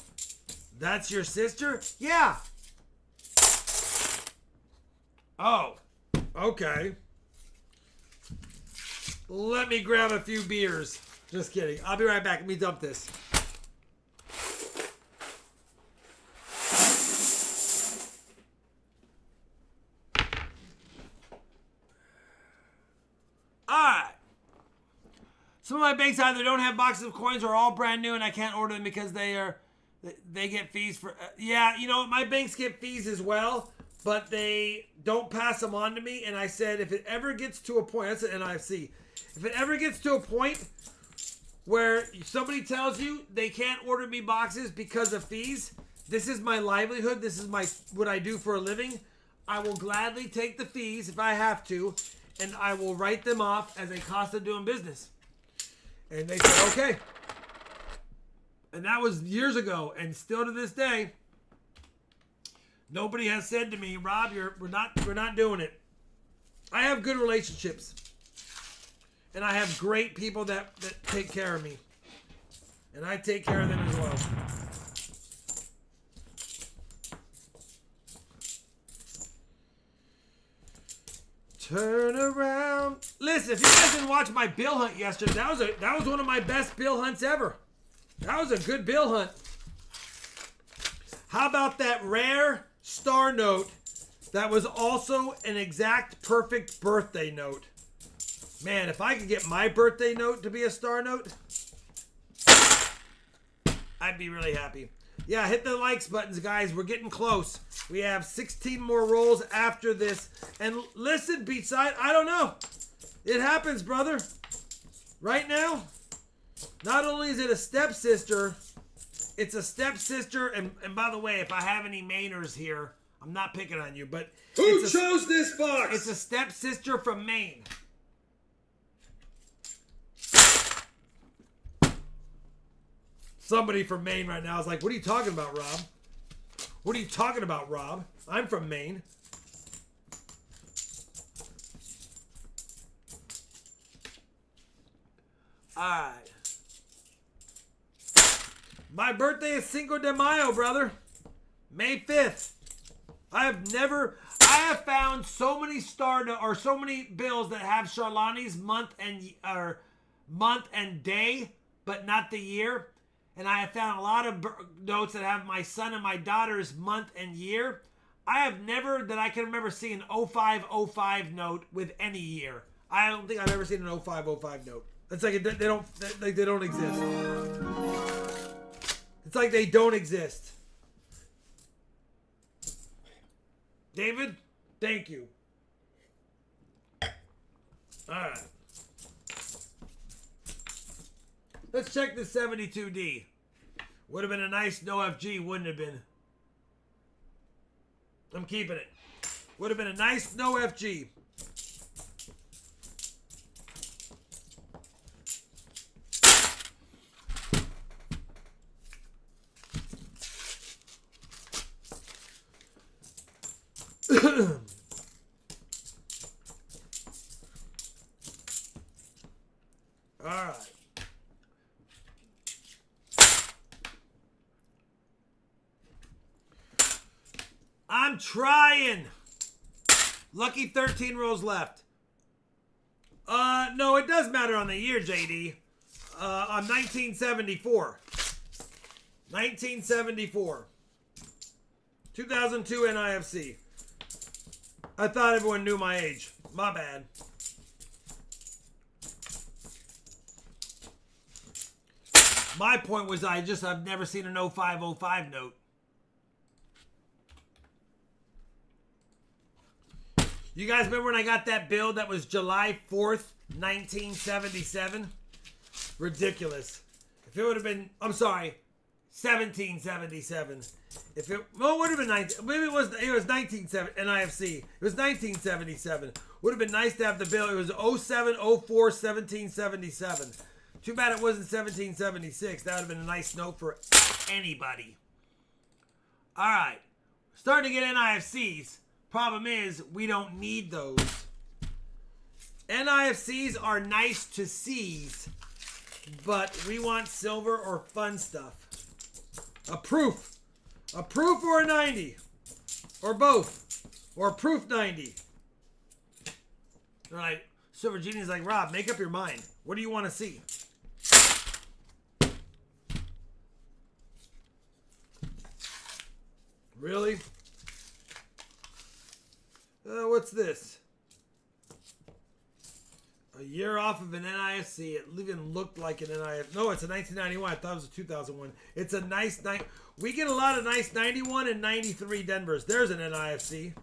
That's your sister? Yeah. Oh, okay. Let me grab a few beers. Just kidding. I'll be right back. Let me dump this. Alright. Some of my banks either don't have boxes of coins or are all brand new and I can't order them because they get fees for... yeah, you know, my banks get fees as well, but they don't pass them on to me. And I said, if it ever gets to a point... that's an NIFC. If it ever gets to a point where somebody tells you they can't order me boxes because of fees, this is my livelihood. This is what I do for a living. I will gladly take the fees if I have to, and I will write them off as a cost of doing business. And they said, okay. And that was years ago, and still to this day, nobody has said to me, Rob, we're not doing it. I have good relationships. And I have great people that take care of me. And I take care of them as well. Turn around. Listen, if you guys didn't watch my bill hunt yesterday, that was one of my best bill hunts ever. That was a good bill hunt. How about that rare star note that was also an exact perfect birthday note? Man, if I could get my birthday note to be a star note, I'd be really happy. Yeah, hit the likes buttons, guys. We're getting close. We have 16 more rolls after this. And listen, Beatside, I don't know. It happens, brother. Right now, not only is it a stepsister, it's a stepsister. And by the way, if I have any Mainers here, I'm not picking on you, but... Who chose this box? It's a stepsister from Maine. Somebody from Maine right now is like, what are you talking about, Rob? What are you talking about, Rob? I'm from Maine. Alright. My birthday is Cinco de Mayo, brother. May 5th. I have found so many so many bills that have Charlani's month and day, but not the year. And I have found a lot of notes that have my son and my daughter's month and year. I have never, that I can remember, seeing an 0505 note with any year. I don't think I've ever seen an 0505 note. It's like they don't exist. It's like they don't exist. David, thank you. All right. Let's check the 72D. Would have been a nice no FG, wouldn't have been? I'm keeping it. Would have been a nice no FG. All right. I'm trying. Lucky 13 rolls left. No, it does matter on the year, JD. On 1974. 1974. 2002 NIFC. I thought everyone knew my age. My bad. My point was I've never seen an 0505 note. You guys remember when I got that bill that was July 4th, 1977? Ridiculous. If it would have been, I'm sorry, 1777. If it, well, it would have been 19, maybe it was 1970, NIFC. It was 1977. Would have been nice to have the bill. It was 0704 1777. Too bad it wasn't 1776. That would have been a nice note for anybody. All right. Starting to get NIFCs. Problem is, we don't need those. NIFCs are nice to seize, but we want silver or fun stuff. A proof. A proof or a 90. Or both. Or a proof 90. All right. Silver Genie's like, Rob, make up your mind. What do you want to see? Really? What's this? A year off of an NIFC. It even looked like an NIFC. No, it's a 1991. I thought it was a 2001. It's a nice night. We get a lot of nice 91 and 93 Denvers. There's an NIFC.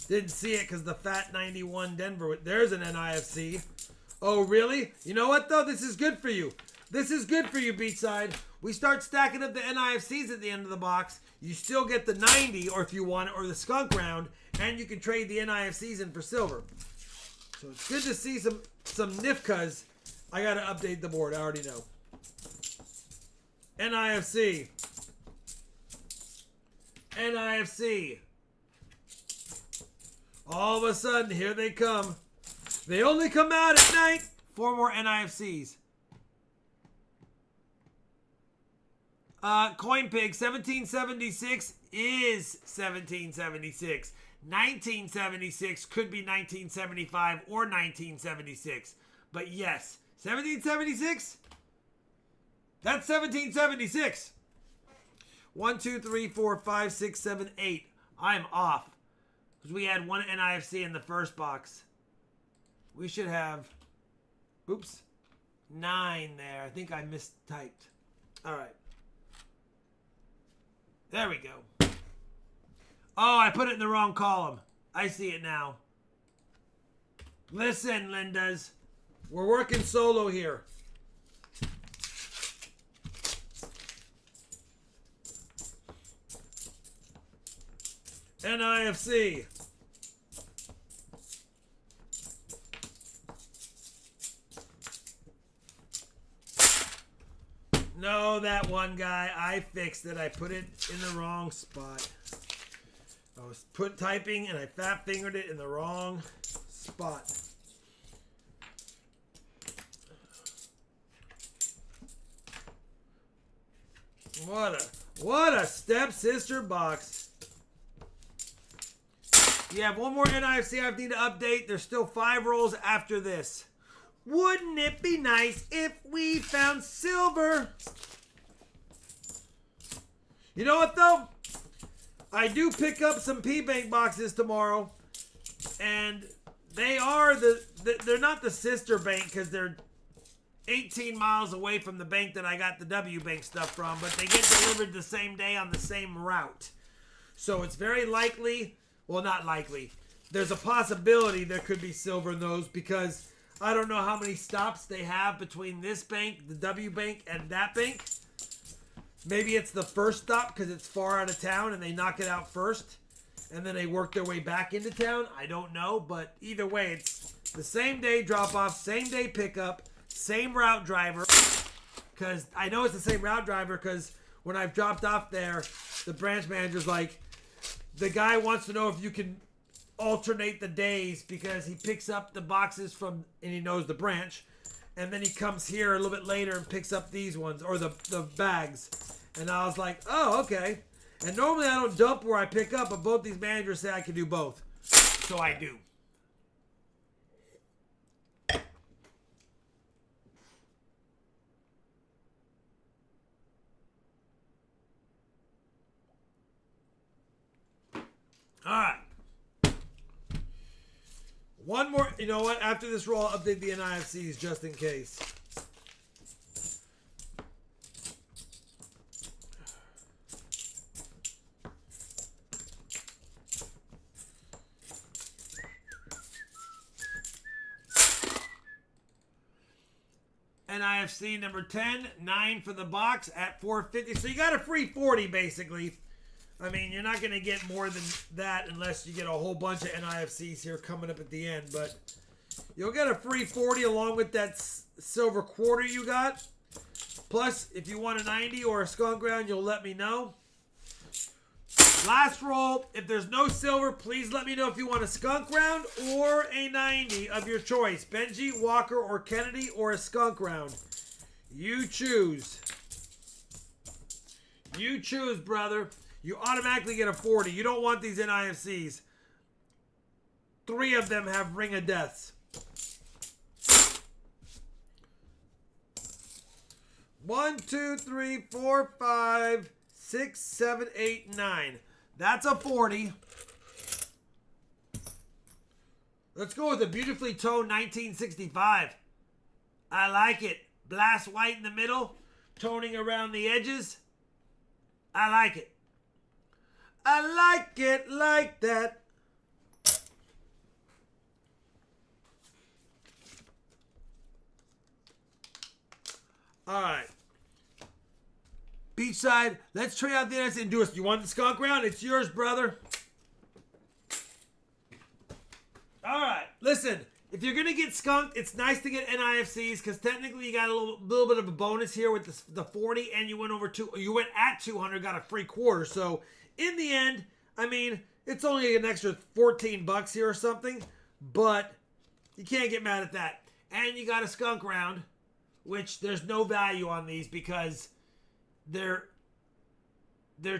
Didn't see it because the fat 91 Denver. There's an NIFC. Oh, really? You know what, though? This is good for you. This is good for you, Beachside. We start stacking up the NIFCs at the end of the box. You still get the 90, or if you want it, or the skunk round, and you can trade the NIFCs in for silver. So it's good to see some NIFCAs. I got to update the board. I already know. NIFC. NIFC. All of a sudden, here they come. They only come out at night. 4 more NIFCs. CoinPig, 1776 is 1776. 1976 could be 1975 or 1976. But yes, 1776? That's 1776. 1, 2, 3, 4, 5, 6, 7, 8. I'm off. Because we had 1 NIFC in the first box. We should have, oops, 9 there. I think I mistyped. All right. There we go. Oh, I put it in the wrong column. I see it now. Listen, Lindas. We're working solo here. NIFC. No, that one guy, I fixed it. I put it in the wrong spot. I was typing and I fat fingered it in the wrong spot. What a stepsister box. You have 1 more NIFC I need to update. There's still 5 rolls after this. Wouldn't it be nice if we found silver? You know what, though? I do pick up some P-Bank boxes tomorrow. And they are they're not the sister bank because they're 18 miles away from the bank that I got the W Bank stuff from. But they get delivered the same day on the same route. So it's very likely, well, not likely. There's a possibility there could be silver in those because I don't know how many stops they have between this bank, the W Bank, and that bank. Maybe it's the first stop because it's far out of town and they knock it out first. And then they work their way back into town. I don't know. But either way, it's the same day drop-off, same day pickup, same route driver. Because I know it's the same route driver because when I've dropped off there, the branch manager's like, the guy wants to know if you can alternate the days because he picks up the boxes from, and he knows the branch, and then he comes here a little bit later and picks up these ones, or the bags. And I was like, oh, okay. And normally I don't dump where I pick up, but both these managers say I can do both. So I do. All right. One more. You know what? After this roll, I'll update the NIFCs just in case. NIFC number 10, 9 for the box at 450. So you got a free 40 basically. I mean, you're not going to get more than that unless you get a whole bunch of NIFCs here coming up at the end. But you'll get a free 40 along with that silver quarter you got. Plus, if you want a 90 or a skunk round, you'll let me know. Last roll. If there's no silver, please let me know if you want a skunk round or a 90 of your choice. Benji, Walker, or Kennedy, or a skunk round. You choose. You choose, brother. You automatically get a 40. You don't want these NIFCs. 3 of them have Ring of Deaths. 1, 2, 3, 4, 5, 6, 7, 8, 9. That's a 40. Let's go with a beautifully toned 1965. I like it. Blast white in the middle. Toning around the edges. I like it. I like it like that. All right. Beachside, let's try out the NFC and do it. You want the skunk round? It's yours, brother. All right. Listen, if you're going to get skunked, it's nice to get NIFCs because technically you got a little bit of a bonus here with the 40 and you went over you went at 200, got a free quarter. So in the end, I mean, it's only an extra 14 bucks here or something, but you can't get mad at that. And you got a skunk round, which there's no value on these because they're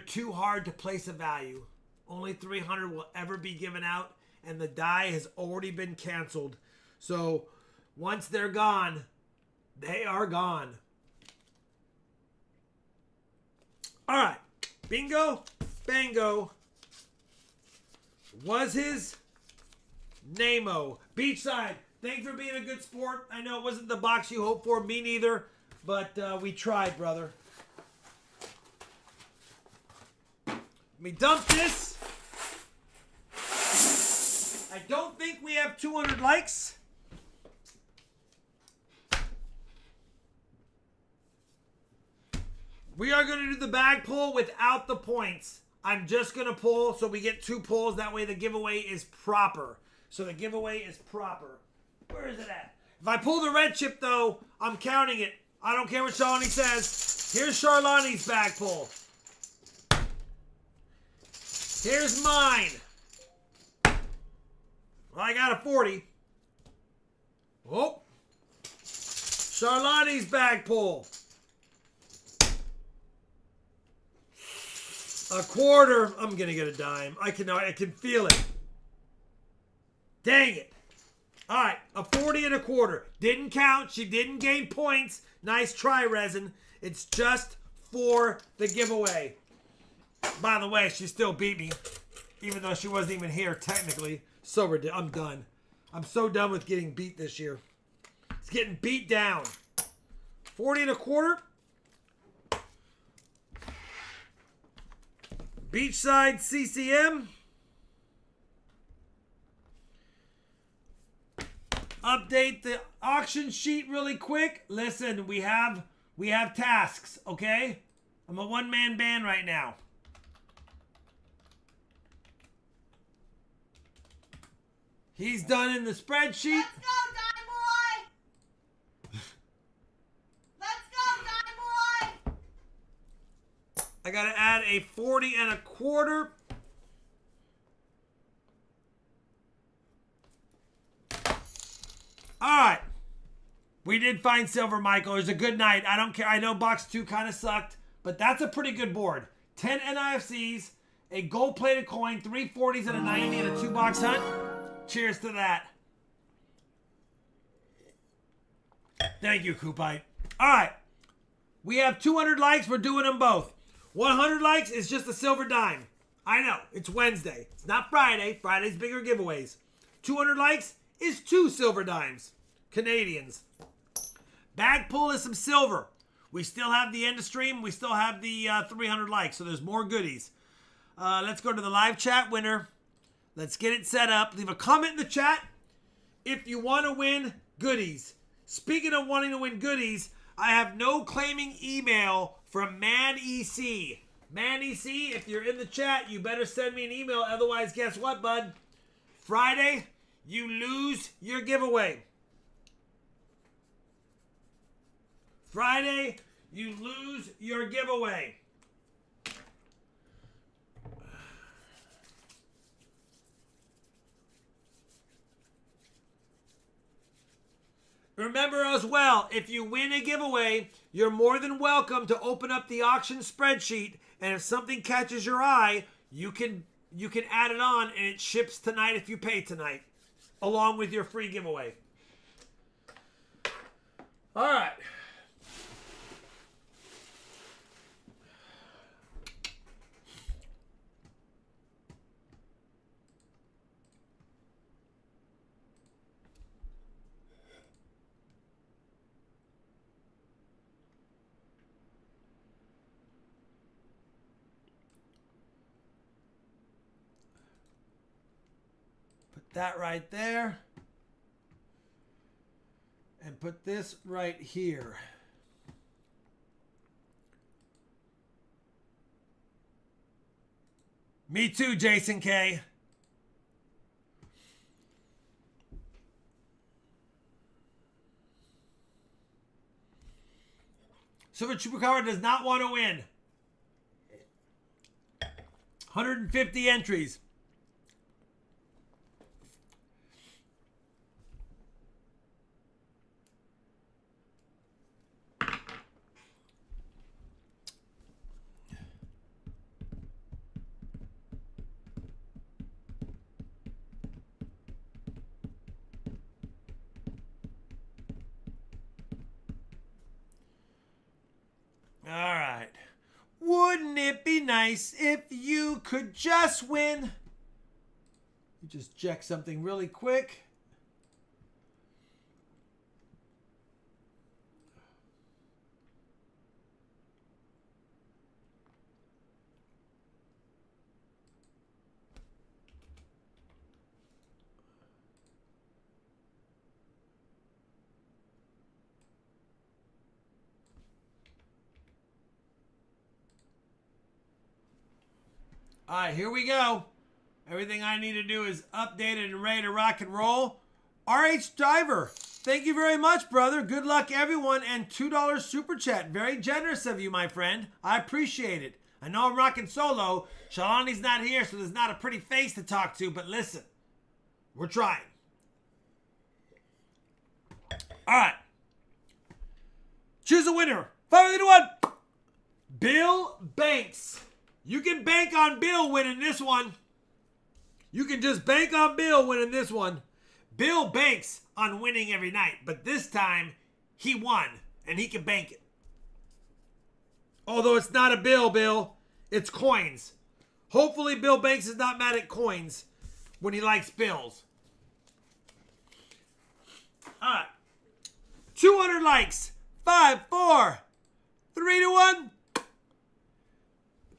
too hard to place a value. Only 300 will ever be given out, and the die has already been canceled. So once they're gone, they are gone. All right, bingo, bango. Was his Namo. Beachside, thanks for being a good sport. I know it wasn't the box you hoped for, me neither, but we tried, brother. Let me dump this. I don't think we have 200 likes. We are going to do the bag pull without the points. I'm just going to pull so we get 2 pulls. That way the giveaway is proper. So the giveaway is proper. Where is it at? If I pull the red chip, though, I'm counting it. I don't care what Shalani says. Here's Charlani's bag pull. Here's mine. Well, I got a 40. Oh. Charlani's bag pull. A quarter. I'm going to get a dime. I can feel it. Dang it. All right. A 40 and a quarter. Didn't count. She didn't gain points. Nice try, Resin. It's just for the giveaway. By the way, she still beat me. Even though she wasn't even here, technically. So ridiculous. I'm done. I'm so done with getting beat this year. It's getting beat down. 40 and a quarter. Beachside CCM. Update the auction sheet really quick. Listen, we have tasks, okay? I'm a one-man band right now. He's done in the spreadsheet. Let's go, Donny Boy! Let's go, Donny Boy! I got to add a 40 and a quarter. All right. We did find silver, Michael. It was a good night. I don't care. I know box 2 kind of sucked, but that's a pretty good board. 10 NIFCs, a gold-plated coin, 3 40s and a 90 and a 2-box hunt. Cheers to that. Thank you, Coopite. All right. We have 200 likes. We're doing them both. 100 likes is just a silver dime. I know. It's Wednesday. It's not Friday. Friday's bigger giveaways. 200 likes is 2 silver dimes. Canadians. Bag pull is some silver. We still have the end of stream. We still have the 300 likes, so there's more goodies. Let's go to the live chat winner. Let's get it set up. Leave a comment in the chat if you want to win goodies. Speaking of wanting to win goodies, I have no claiming email from ManEC. ManEC, if you're in the chat, you better send me an email. Otherwise, guess what, bud? Friday, you lose your giveaway. Friday, you lose your giveaway. Remember as well, if you win a giveaway, you're more than welcome to open up the auction spreadsheet, and if something catches your eye, you can add it on, and it ships tonight if you pay tonight, along with your free giveaway. All right. That right there, and put this right here. Me too, Jason K. Silver Chupacabra does not want to win. 150 entries. All right. Wouldn't it be nice if you could just win? You just check something really quick. All right, here we go. Everything I need to do is updated and ready to rock and roll. RH Driver, thank you very much, brother. Good luck, everyone. And $2 super chat. Very generous of you, my friend. I appreciate it. I know I'm rocking solo. Shalani's not here, so there's not a pretty face to talk to. But listen, we're trying. All right. Choose a winner. 5 to 1. Bill Banks. You can bank on Bill winning this one. You can just bank on Bill winning this one. Bill banks on winning every night, but this time he won, and he can bank it. Although it's not a bill, it's coins. Hopefully Bill Banks is not mad at coins when he likes bills. All right. 200 likes. 5, 4, 3 to 1.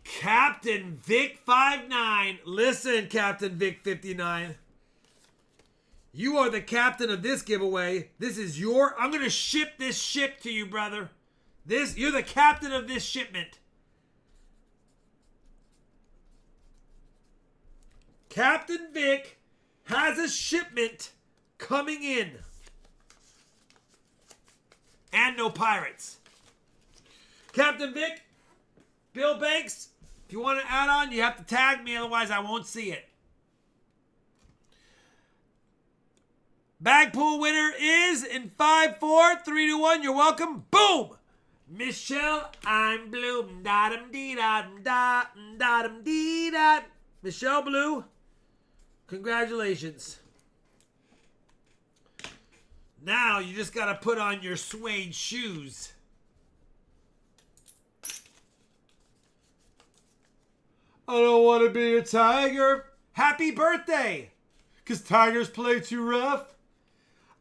Captain Vic 59. Listen, Captain Vic 59. You are the captain of this giveaway. This is your... I'm going to ship this ship to you, brother. You're the captain of this shipment. Captain Vic has a shipment coming in. And no pirates. Captain Vic, Bill Banks, if you want to add on, you have to tag me, otherwise I won't see it. Bag pool winner is in 5, 4, 3 to 1. You're welcome. Boom! Michelle, I'm blue. Da-dum-dee-da-dum-da-dum-dee-da. Michelle Blue, congratulations. Now you just got to put on your suede shoes. I don't want to be a tiger. Happy birthday. Because tigers play too rough.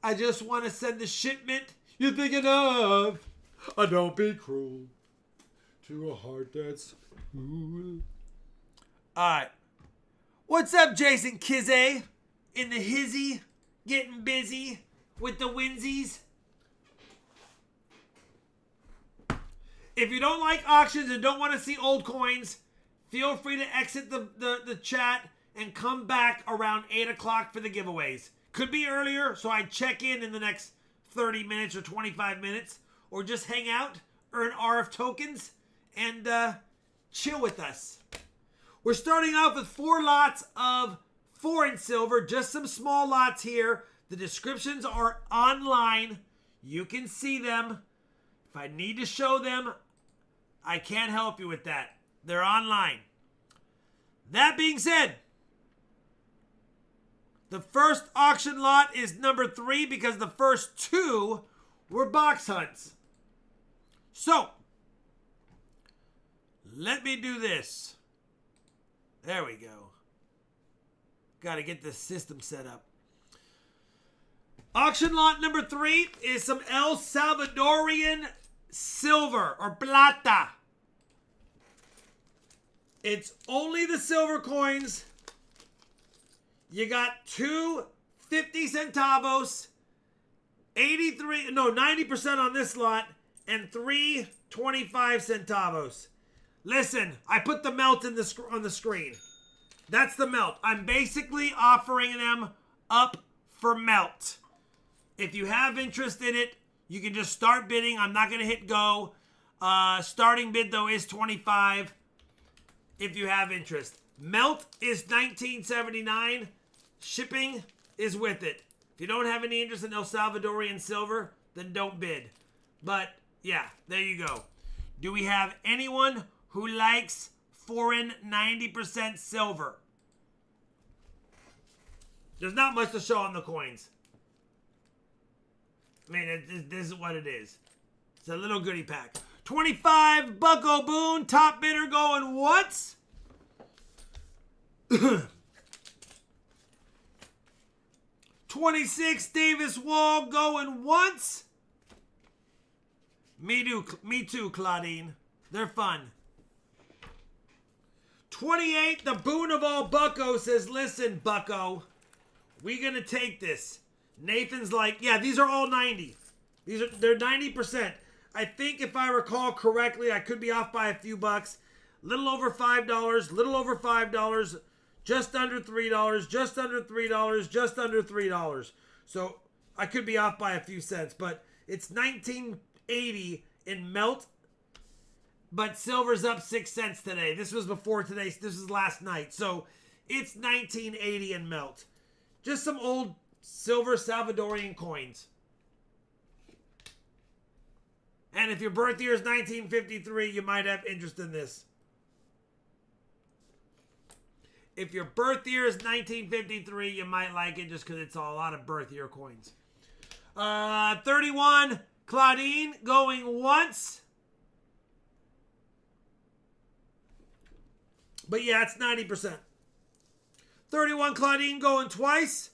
I just want to send the shipment you're thinking of. Don't be cruel to a heart that's cruel. Alright. What's up, Jason Kizze? In the hizzy, getting busy with the winsies. If you don't like auctions and don't want to see old coins, feel free to exit the chat and come back around 8 o'clock for the giveaways. Could be earlier, so I'd check in the next 30 minutes or 25 minutes. Or just hang out, earn RF tokens, and chill with us. We're starting off with 4 lots of foreign silver. Just some small lots here. The descriptions are online. You can see them. If I need to show them, I can't help you with that. They're online. That being said, the first auction lot is number 3 because the first 2 were box hunts. So, let me do this. There we go. Got to get the system set up. Auction lot number 3 is some El Salvadorian silver or plata. It's only the silver coins. You got 2 50 centavos, 90% on this lot, and 3 25 centavos. Listen, I put the melt on the screen. That's the melt. I'm basically offering them up for melt. If you have interest in it, you can just start bidding. I'm not going to hit go. Starting bid, though, is 25 if you have interest. Melt is $19.79. Shipping is with it. If you don't have any interest in El Salvadorian silver, then don't bid. But, yeah, there you go. Do we have anyone who likes foreign 90% silver? There's not much to show on the coins. I mean, this is what it is. It's a little goodie pack. 25, Bucko Boone, top bidder going once. 26, Davis Wall going once. Me too, Claudine. They're fun. 28, the Boone of all Bucko says, listen, Bucko, we gonna take this. Nathan's like, yeah, these are all 90. They're 90%. I think if I recall correctly, I could be off by a few bucks. Little over $5, just under $3, just under $3, just under $3. So I could be off by a few cents, but it's 1980 in melt, but silver's up 6 cents today. This was before today. This was last night. So it's 1980 in melt. Just some old silver Salvadorian coins. And if your birth year is 1953, you might have interest in this. If your birth year is 1953, you might like it just because it's a lot of birth year coins. 31, Claudine going once. But yeah, it's 90%. 31, Claudine going twice.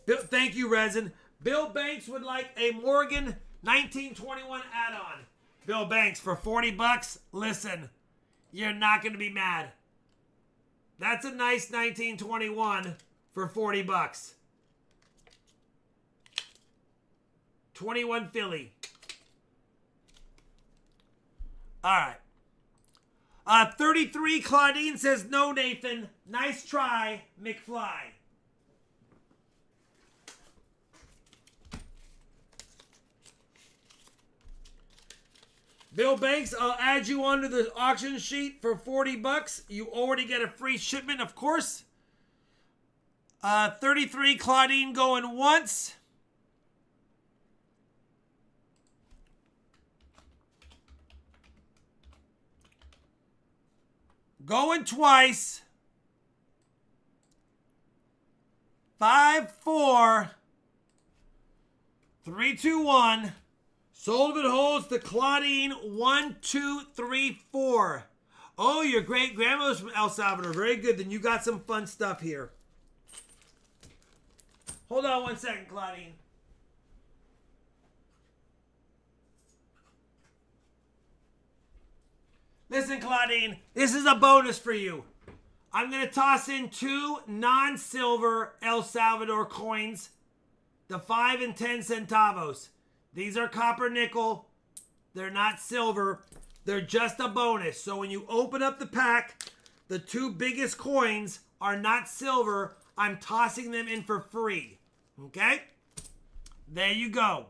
Thank you, Resin. Bill Banks would like a Morgan 1921 add-on. Bill Banks, for 40 bucks, listen, you're not going to be mad. That's a nice 1921 for 40 bucks. 21 Philly. All right. 33, Claudine says, no, Nathan. Nice try, McFly. Bill Banks, I'll add you onto the auction sheet for 40 bucks. You already get a free shipment, of course. 33, Claudine going once. Going twice. 5, 4, 3, 2, 1. Sullivan holds to Claudine 1, 2, 3, 4. Oh, your great grandmother's from El Salvador. Very good. Then you got some fun stuff here. Hold on 1 second, Claudine. Listen, Claudine, this is a bonus for you. I'm going to toss in 2 non-silver El Salvador coins, the 5 and 10 centavos. These are copper nickel. They're not silver. They're just a bonus. So when you open up the pack, the 2 biggest coins are not silver. I'm tossing them in for free. Okay? There you go.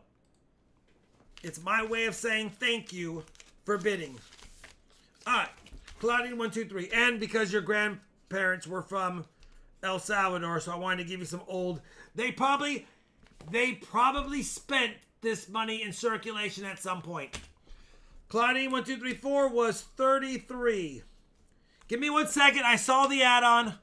It's my way of saying thank you for bidding. All right. Claudine 1, 2, 3. And because your grandparents were from El Salvador, so I wanted to give you some old. They probably spent this money in circulation at some point. Claudine 1, 2, 3, 4 was 33. Give me 1 second. I saw the add-on.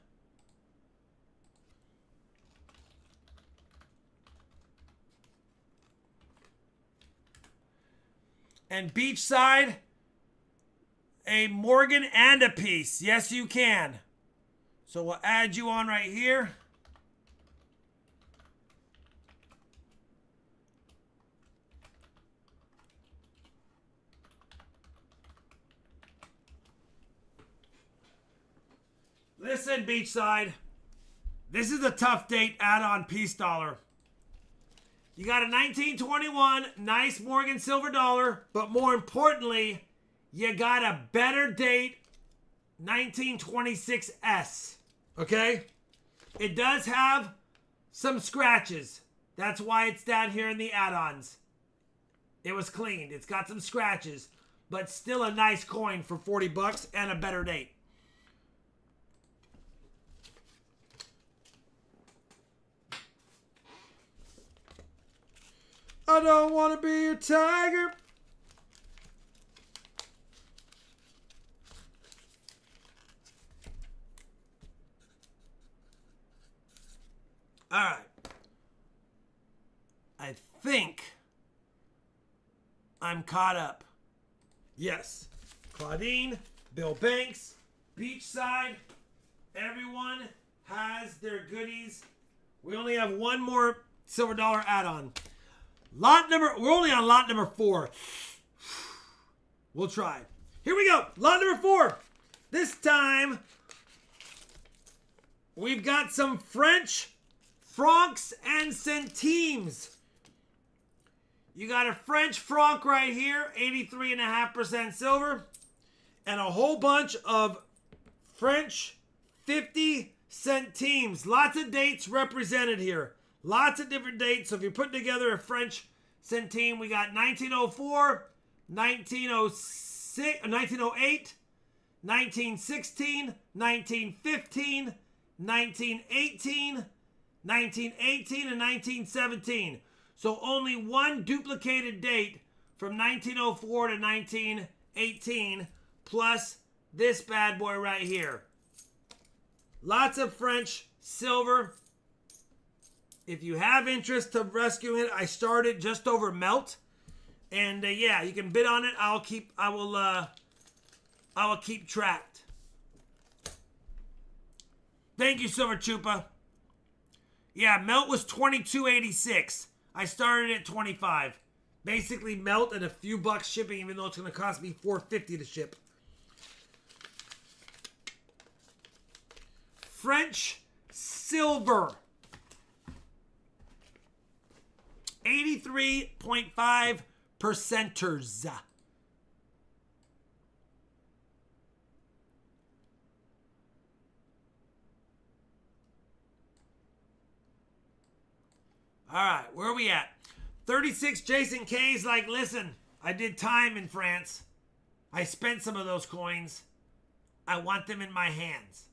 And beachside, a Morgan and a piece. Yes, you can. So we'll add you on right here. Listen, beachside. This is a tough date add-on piece dollar. You got a 1921 nice Morgan silver dollar, but more importantly, you got a better date 1926S. Okay? It does have some scratches. That's why it's down here in the add-ons. It was cleaned. It's got some scratches, but still a nice coin for 40 bucks and a better date. I don't want to be a tiger. All right. I think I'm caught up. Yes. Claudine, Bill Banks, Beachside. Everyone has their goodies. We only have one more silver dollar add-on. We're only on lot number 4. We'll try. Here we go. Lot number 4. This time, we've got some French francs and centimes. You got a French franc right here, 83.5% silver, and a whole bunch of French 50 centimes. Lots of dates represented here. Lots of different dates. So if you're putting together a French centime, we got 1904, 1906, 1908, 1916, 1915, 1918, 1918, and 1917. So only one duplicated date from 1904 to 1918, plus this bad boy right here. Lots of French silver. If you have interest to rescue it, I started just over melt, and yeah, you can bid on it. I will keep track. Thank you, Silver Chupa. Yeah, melt was $22.86. I started at $25. Basically, melt and a few bucks shipping, even though it's going to cost me $4.50 to ship. French silver. 83.5 percenters. All right, where are we at? 36 Jason K's like, listen, I did time in France. I spent some of those coins. I want them in my hands.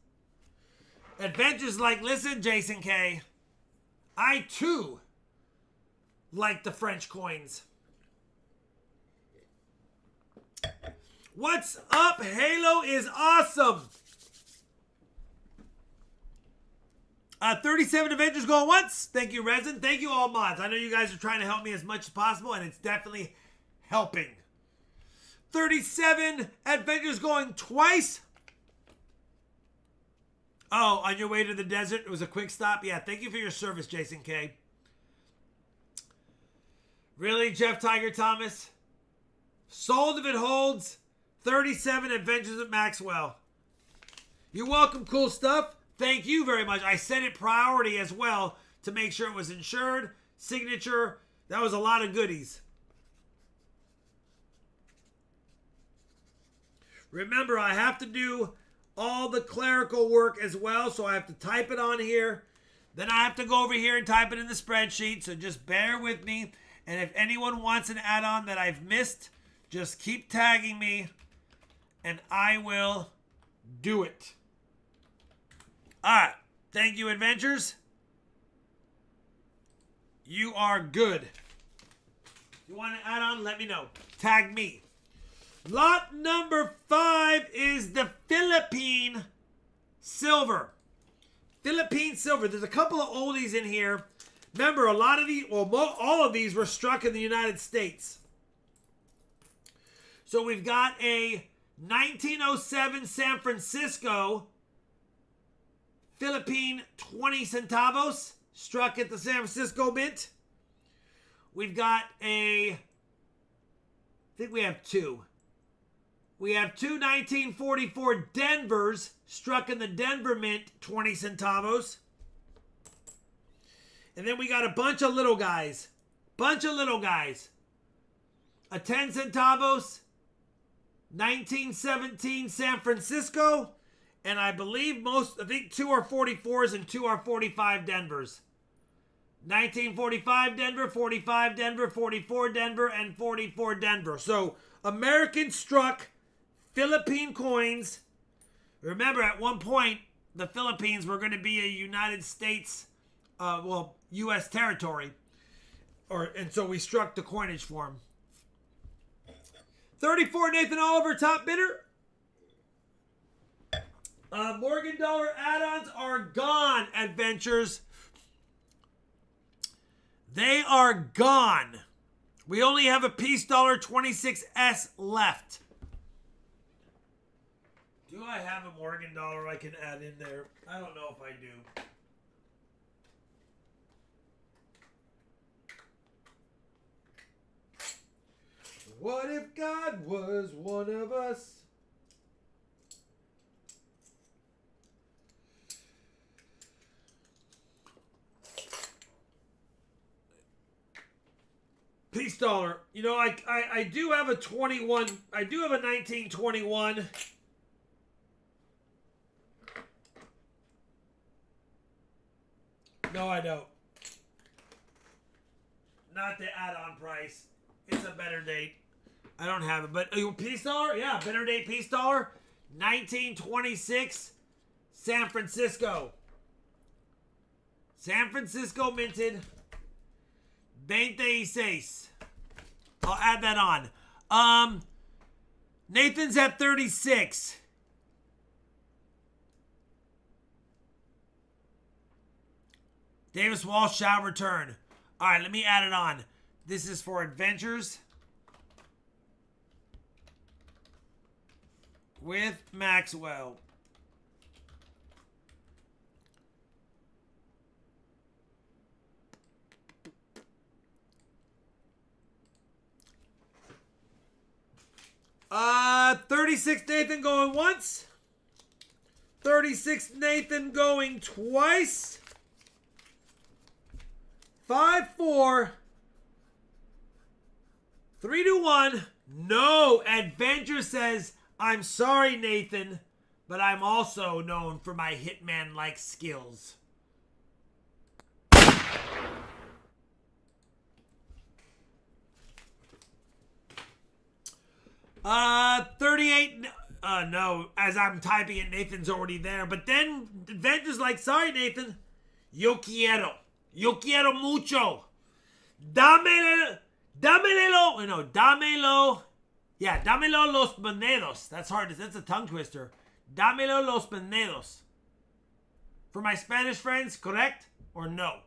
Adventures like, listen, Jason K, I too like the French coins. What's up? Halo is awesome. 37 Avengers going once. Thank you, Resin. Thank you, all mods. I know you guys are trying to help me as much as possible, and it's definitely helping. 37 Adventures going twice. Oh, on your way to the desert, it was a quick stop. Yeah, thank you for your service, Jason K. Really, Jeff Tiger Thomas? Sold if it holds. 37 Adventures of Maxwell. You're welcome, cool stuff. Thank you very much. I set it priority as well to make sure it was insured, signature. That was a lot of goodies. Remember, I have to do all the clerical work as well, so I have to type it on here. Then I have to go over here and type it in the spreadsheet, so just bear with me. And if anyone wants an add-on that I've missed, just keep tagging me, and I will do it. All right. Thank you, Adventures. You are good. If you want an add-on, let me know. Tag me. Lot number 5 is the Philippine Silver. Philippine Silver. There's a couple of oldies in here. Remember, a lot of these, well, all of these were struck in the United States. So we've got a 1907 San Francisco Philippine 20 centavos struck at the San Francisco Mint. We've got I think we have two. We have two 1944 Denvers struck in the Denver Mint 20 centavos. And then we got a bunch of little guys. A 10 centavos, 1917 San Francisco. And I believe I think two are 44s and two are 45 Denvers. 1945 Denver, 45 Denver, 44 Denver, and 44 Denver. So American struck Philippine coins. Remember, at one point, the Philippines were going to be a United States, U.S. territory. And so we struck the coinage for them. 34 Nathan Oliver, top bidder. Morgan Dollar add-ons are gone, Adventures. They are gone. We only have a piece dollar 26S left. Do I have a Morgan Dollar I can add in there? I don't know if I do. What if God was one of us? Peace dollar. You know, I do have a 21. I do have a 1921. No, I don't. Not the add-on price. It's a better date. I don't have it. But peace dollar? Yeah, better date peace dollar. 1926 San Francisco. San Francisco minted. 26. I'll add that on. Nathan's at 36. Davis Walsh shall return. All right, let me add it on. This is for Adventures with Maxwell. Uh, 36 Nathan going once. 36 Nathan going twice. 5-4. 3-1. No. Adventure says, I'm sorry, Nathan, but I'm also known for my hitman-like skills. 38. No, as I'm typing it, Nathan's already there. But then Adventure's like, sorry, Nathan. Yo quiero mucho. Dámelo. Yeah, dámelo los monedos. That's hard. That's a tongue twister. Dámelo los monedos. For my Spanish friends, correct or no?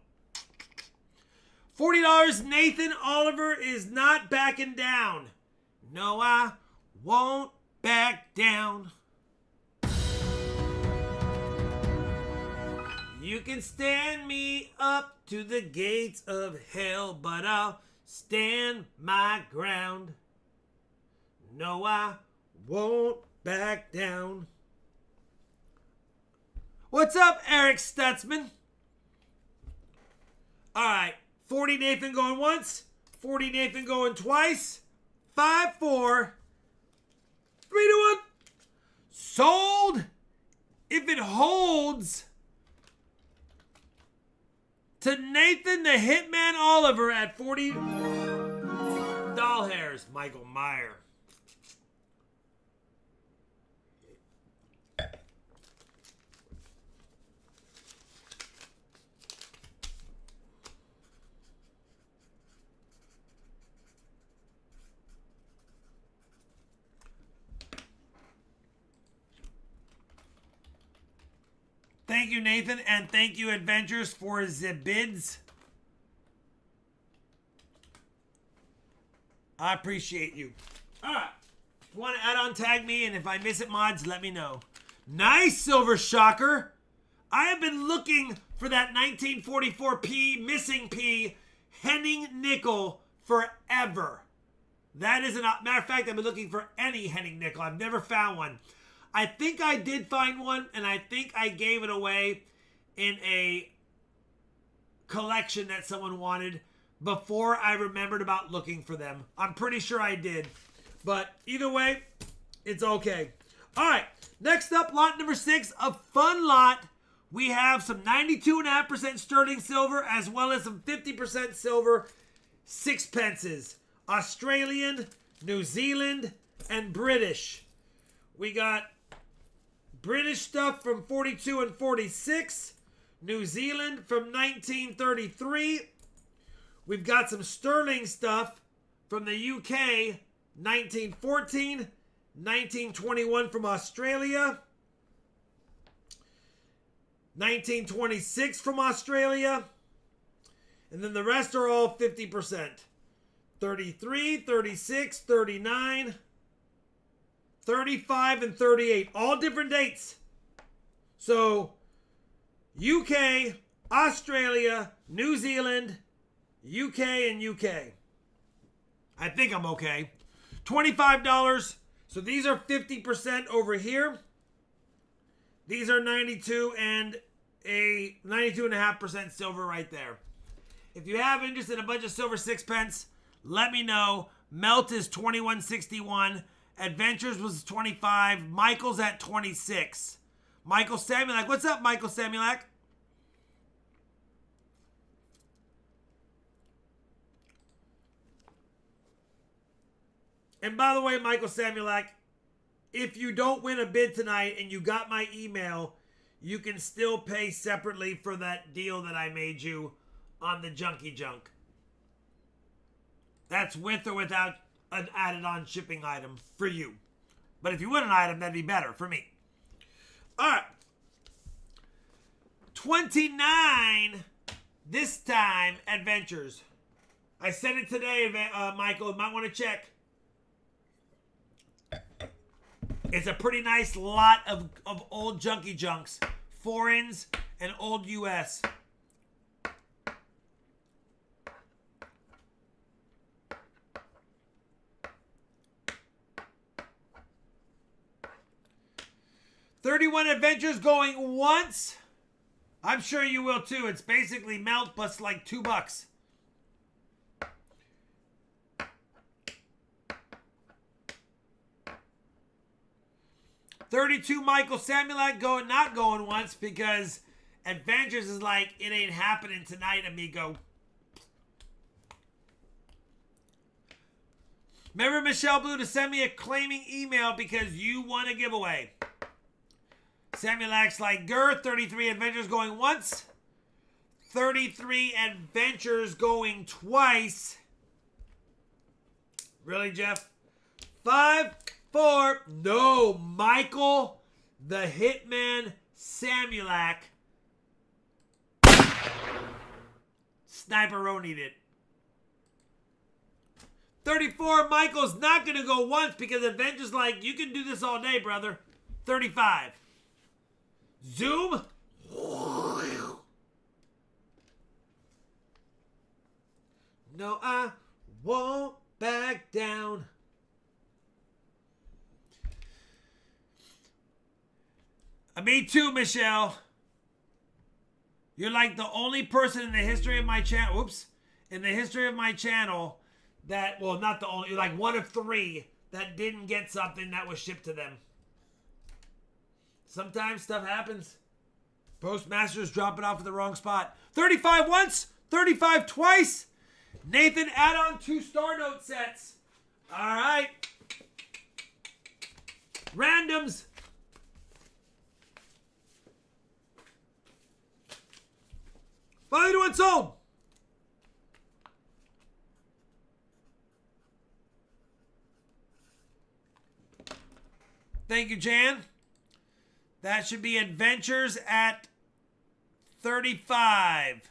$40. Nathan Oliver is not backing down. No, I won't back down. You can stand me up to the gates of hell, but I'll stand my ground. No, I won't back down. What's up, Eric Stutzman? All right, 40 Nathan going once, 40 Nathan going twice. 5, 4, 3, 2, 1. Sold. If it holds, to Nathan the Hitman Oliver at 40 doll hairs. Michael Meyer. Thank you, Nathan, and thank you, Adventures, for the bids. I appreciate you. All right. If you want to add on, tag me, and if I miss it, mods, let me know. Nice, Silver Shocker. I have been looking for that 1944p, missing P, Henning nickel forever. That is matter of fact, I've been looking for any Henning nickel. I've never found one. I think I did find one, and I think I gave it away in a collection that someone wanted before I remembered about looking for them. I'm pretty sure I did. But either way, it's okay. All right, next up, lot number 6, a fun lot. We have some 92.5% sterling silver as well as some 50% silver sixpences. Australian, New Zealand, and British. We got British stuff from 42 and 46. New Zealand from 1933. We've got some sterling stuff from the UK, 1914, 1921 from Australia, 1926 from Australia, and then the rest are all 50%. 33, 36, 39, 35, and 38. All different dates. So, UK, Australia, New Zealand, UK, and UK. I think I'm okay. $25. So these are 50% over here. These are 92 and a 92.5% silver right there. If you have interest in a bunch of silver sixpence, let me know. Melt is $21.61. Adventures was $25. Michael's at $26. Michael Samulak. What's up, Michael Samulak? And by the way, Michael Samulak, if you don't win a bid tonight and you got my email, you can still pay separately for that deal that I made you on the Junkie Junk. That's with or without an added on shipping item for you. But if you win an item, that'd be better for me. All right. 29 this time adventures. I said it today, Michael. You might want to check. It's a pretty nice lot of old Junkie Junks. Foreigns and old US. $31 adventures going once. I'm sure you will too. It's basically melt plus like $2. $32 Michael Samulak not going once because Adventures is like, it ain't happening tonight, amigo. Remember Michelle Blue to send me a claiming email because you won a giveaway. Samulak's like, 33 adventures going once. 33 adventures going twice. Really, Jeff? 5, 4. No, Michael the Hitman Samulak. Sniper-onied it. 34, Michael's not going to go once because Adventures like, you can do this all day, brother. 35. Zoom. No, I won't back down. Me too, Michelle. You're like the only person in the history of my channel. Oops. In the history of my channel that, well, not the only, you're like one of 3 that didn't get something that was shipped to them. Sometimes stuff happens. Postmasters drop it off at the wrong spot. 35 once, 35 twice. Nathan, add on 2 star note sets. All right. Randoms. Finally to one sold. Thank you, Jan. That should be Adventures at 35.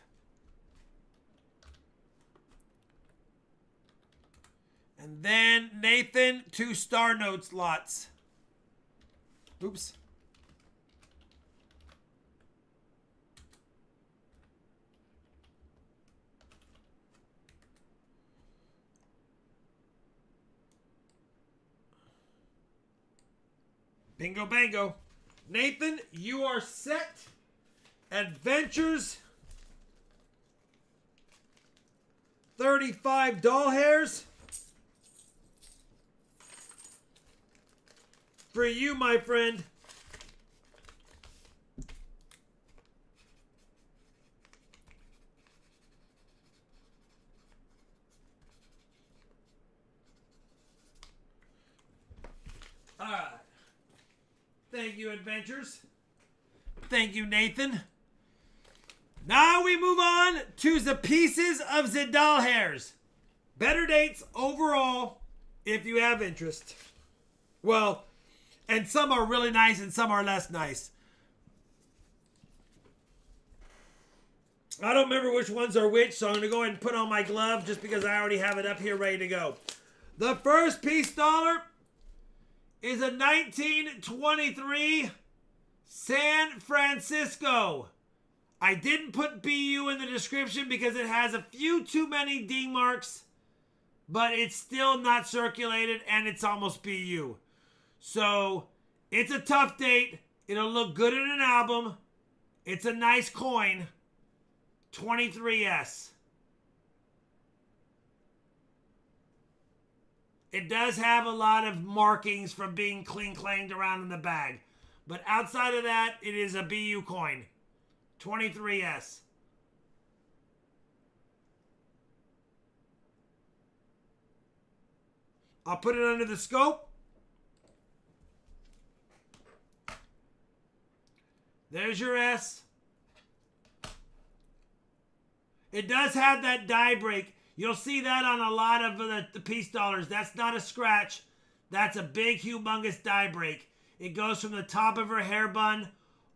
And then Nathan, 2 star notes lots. Oops. Bingo bango. Nathan, you are set. Adventures. 35 doll hairs. For you, my friend. All right. Thank you, Adventures. Thank you, Nathan. Now we move on to the pieces of the doll hairs. Better dates overall if you have interest. Well, and some are really nice and some are less nice. I don't remember which ones are which, so I'm going to go ahead and put on my glove just because I already have it up here ready to go. The first piece dollar is a 1923 San Francisco. I didn't put BU in the description because it has a few too many ding marks, but it's still not circulated and it's almost BU. So it's a tough date. It'll look good in an album. It's a nice coin. 23S. It does have a lot of markings from being cling-clanged around in the bag. But outside of that, it is a BU coin. 23S. I'll put it under the scope. There's your S. It does have that die break. You'll see that on a lot of the piece dollars. That's not a scratch. That's a big, humongous die break. It goes from the top of her hair bun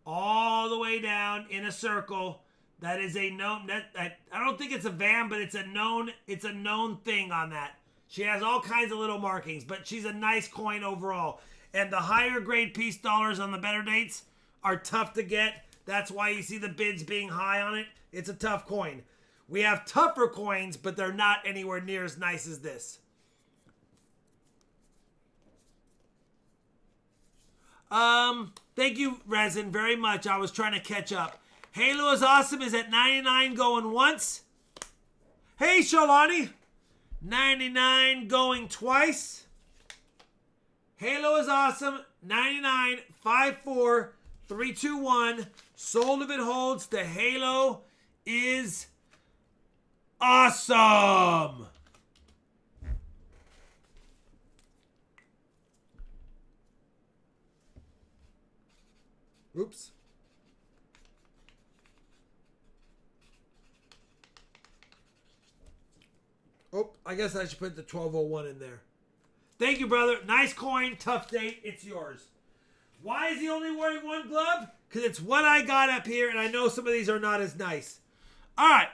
all the way down in a circle. That is a known. I don't think it's a van, but it's a known thing on that. She has all kinds of little markings, but she's a nice coin overall. And the higher grade piece dollars on the better dates are tough to get. That's why you see the bids being high on it. It's a tough coin. We have tougher coins, but they're not anywhere near as nice as this. Thank you, Resin, very much. I was trying to catch up. Halo is Awesome is at 99 going once. Hey, Shalani. 99 going twice. Halo is Awesome. 99, 54, 321. Sold if it holds. The Halo is awesome. Oops. Oh, I guess I should put the 1201 in there. Thank you, brother. Nice coin. Tough date. It's yours. Why is he only wearing one glove? Because it's what I got up here, and I know some of these are not as nice. All right.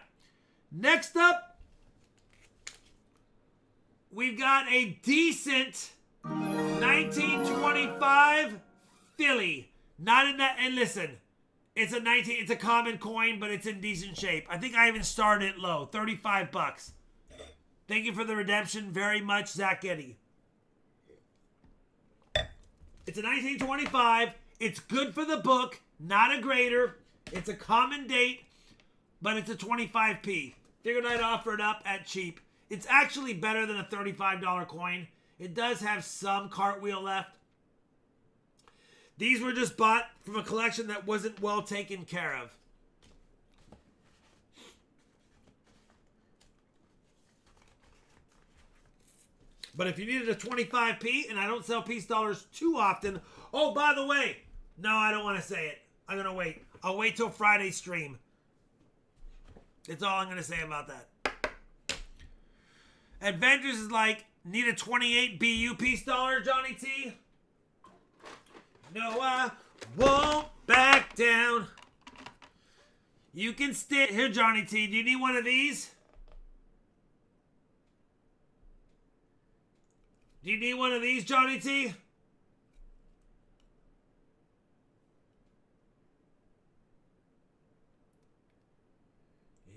Next up, we've got a decent 1925 Philly. Not in that, and listen, it's a common coin, but it's in decent shape. I think I even started it low, 35 bucks. Thank you for the redemption very much, Zach Getty. It's a 1925. It's good for the book, not a grader. It's a common date, but it's a 25p. Figured I'd offer it up at cheap. It's actually better than a $35 coin. It does have some cartwheel left. These were just bought from a collection that wasn't well taken care of. But if you needed a 25p, and I don't sell piece dollars too often. Oh, by the way, no, I don't want to say it. I'm going to wait. I'll wait till Friday's stream. That's all I'm going to say about that. Adventures is like, need a 28 BU piece dollar, Johnny T? No, I won't back down. You can stay. Here, Johnny T, do you need one of these? Do you need one of these, Johnny T?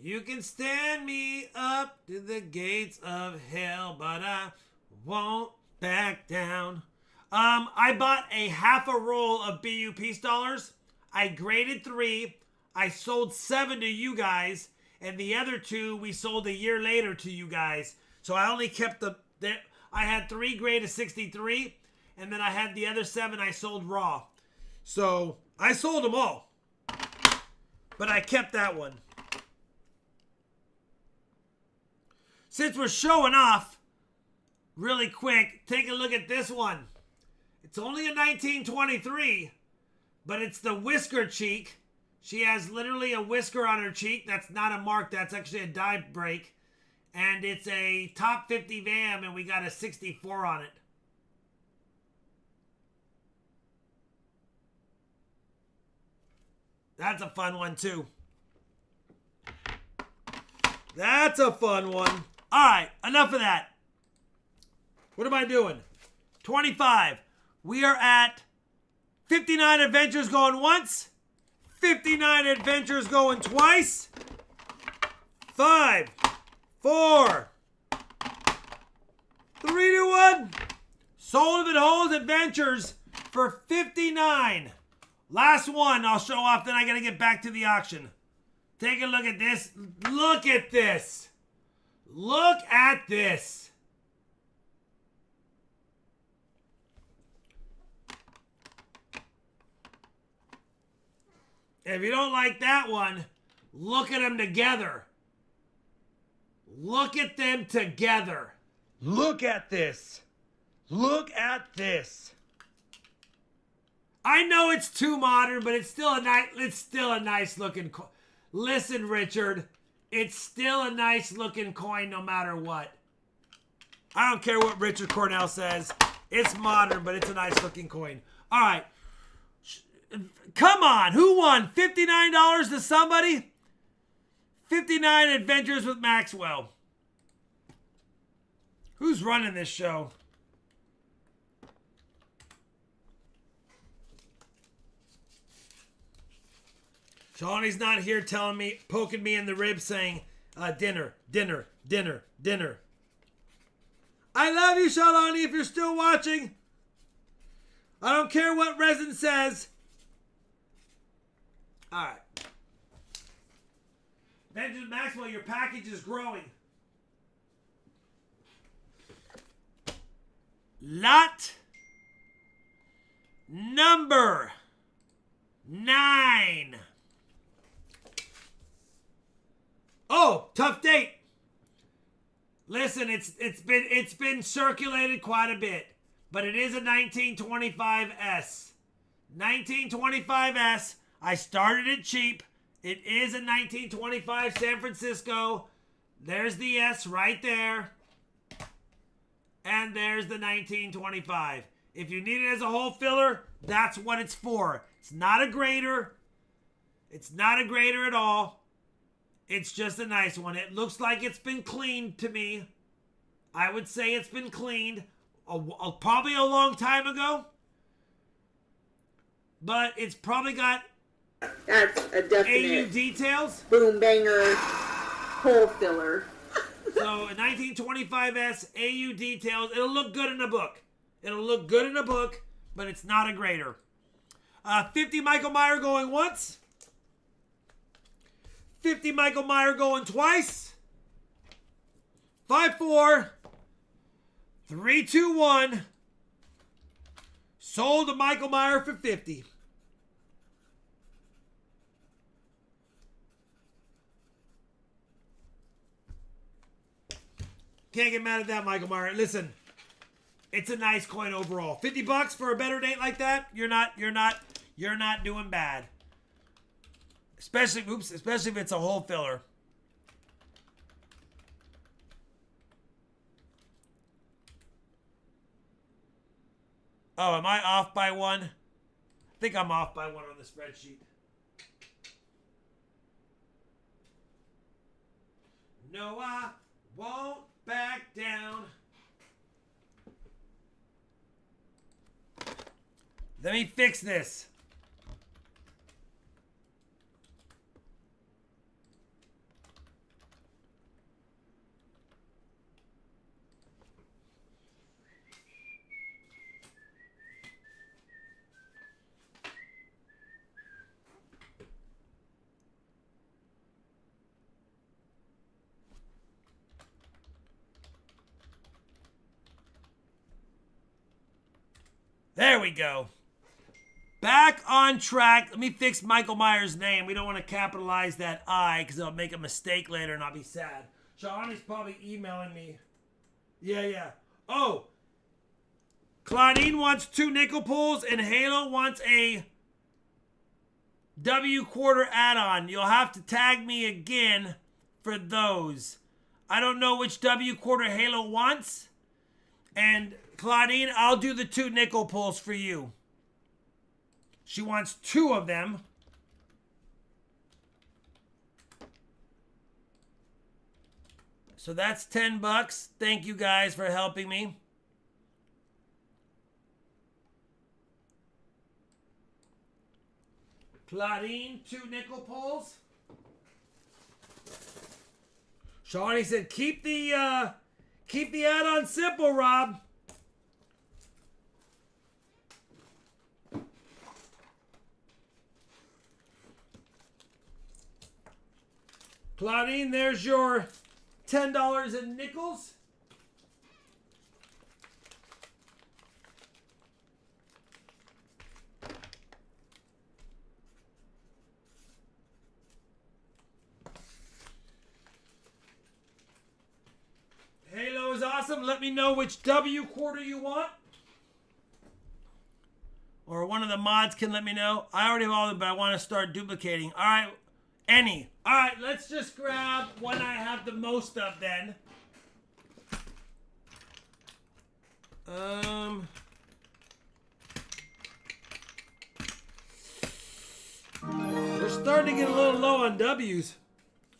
You can stand me up to the gates of hell, but I won't back down. I bought a half a roll of BU piece dollars. I graded 3. I sold 7 to you guys, and the other 2 we sold a year later to you guys. So I only kept I had 3 graded 63, and then I had the other 7 I sold raw. So I sold them all, but I kept that one. Since we're showing off really quick, take a look at this one. It's only a 1923, but it's the whisker cheek. She has literally a whisker on her cheek. That's not a mark. That's actually a die break. And it's a top 50 VAM, and we got a 64 on it. That's a fun one, too. That's a fun one. All right, enough of that. What am I doing? 25. We are at 59 adventures going once. 59 adventures going twice. 5, 4, 3, 2, 1. Sold if it holds adventures for 59. Last one I'll show off, then I gotta get back to the auction. Take a look at this. Look at this. Look at this. If you don't like that one, look at them together. Look at them together. Look at this. Look at this. I know it's too modern, but it's still a nice looking coin. Listen, Richard, it's still a nice looking coin no matter what. I don't care what Richard Cornell says. It's modern, but it's a nice looking coin. All right. Come on, who won? $59 to somebody? 59 Adventures with Maxwell. Who's running this show? Shawnee's not here telling me, poking me in the ribs saying, dinner, dinner, dinner, dinner. I love you, Shalani, if you're still watching. I don't care what Resin says. All right. Benjamin Maxwell, your package is growing. Lot number 9. Oh, tough date. Listen, it's been circulated quite a bit, but it is a 1925S. 1925S. I started it cheap. It is a 1925 San Francisco. There's the S right there. And there's the 1925. If you need it as a hole filler, that's what it's for. It's not a grader. It's not a grader at all. It's just a nice one. It looks like it's been cleaned to me. I would say it's been cleaned probably a long time ago. But it's probably got That's a definite AU details. boom banger hole filler. So a 1925S AU details. It'll look good in a book. It'll look good in a book, but it's not a grader. 50 Michael Meyer going once. 50 Michael Meyer going twice. 5, 4, 3, 2, 1. Sold to Michael Meyer for 50. Can't get mad at that, Michael Meyer. Listen, it's a nice coin overall. $50 for a better date like that, you're not doing bad. Especially if it's a hole filler. Oh, am I off by one? I think I'm off by one on the spreadsheet. No, I won't back down. Let me fix this. There we go. Back on track. Let me fix Michael Meyer's name. We don't want to capitalize that I because it'll make a mistake later and I'll be sad. Shawnee's probably emailing me. Yeah. Oh. Claudine wants 2 nickel pulls and Halo wants a W quarter add-on. You'll have to tag me again for those. I don't know which W quarter Halo wants. And Claudine, I'll do the 2 nickel pulls for you. She wants 2 of them. So that's $10. Thank you guys for helping me. Claudine, 2 nickel pulls. Shawnee said, keep the add-on simple, Rob. Claudine, there's your $10 in nickels. Halo is awesome. Let me know which W quarter you want. Or one of the mods can let me know. I already have all of them, but I want to start duplicating. All right. Any. All right, let's just grab one I have the most of then. We're starting to get a little low on W's.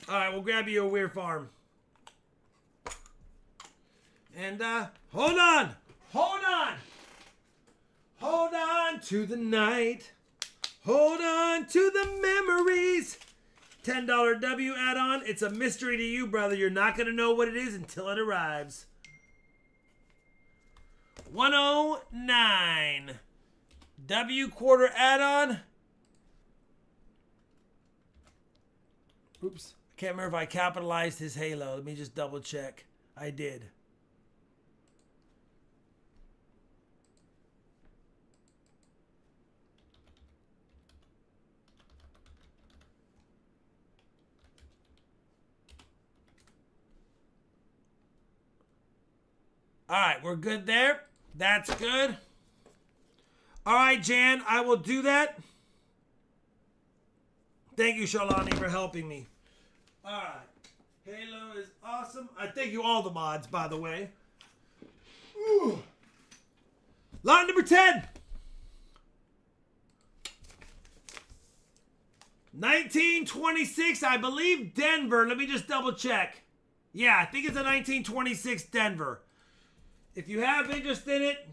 All right, we'll grab you a Weird Farm. And hold on to the night. Hold on to the memories. $10 W add-on. It's a mystery to you, brother. You're not going to know what it is until it arrives. 109. W quarter add-on. Oops. I can't remember if I capitalized his Halo. Let me just double check. I did. All right, we're good there. That's good. All right, Jan, I will do that. Thank you, Shalani, for helping me. All right. Halo is awesome. I thank you all the mods, by the way. Ooh. Lot number 10. 1926, I believe Denver. Let me just double check. Yeah, I think it's a 1926 Denver. If you have interest in it,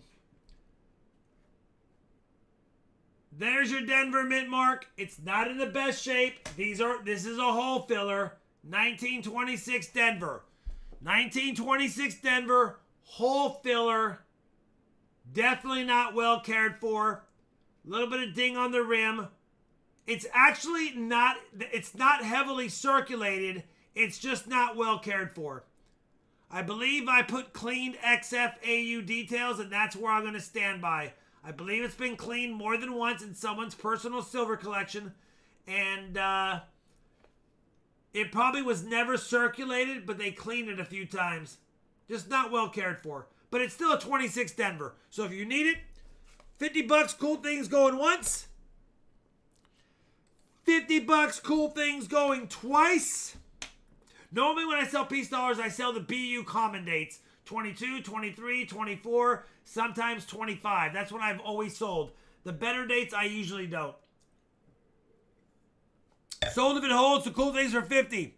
there's your Denver mint mark. It's not in the best shape. This is a hole filler. 1926 Denver. 1926 Denver, hole filler. Definitely not well cared for. A little bit of ding on the rim. It's actually not, it's not heavily circulated. It's just not well cared for. I believe I put cleaned XFAU details, and that's where I'm going to stand by. I believe it's been cleaned more than once in someone's personal silver collection. And it probably was never circulated, but they cleaned it a few times. Just not well cared for. But it's still a 26 Denver. So if you need it, $50, cool things going once. $50, cool things going twice. Normally when I sell piece dollars, I sell the BU common dates. 22, 23, 24, sometimes 25. That's what I've always sold. The better dates, I usually don't. Sold if it holds, the cool things are 50.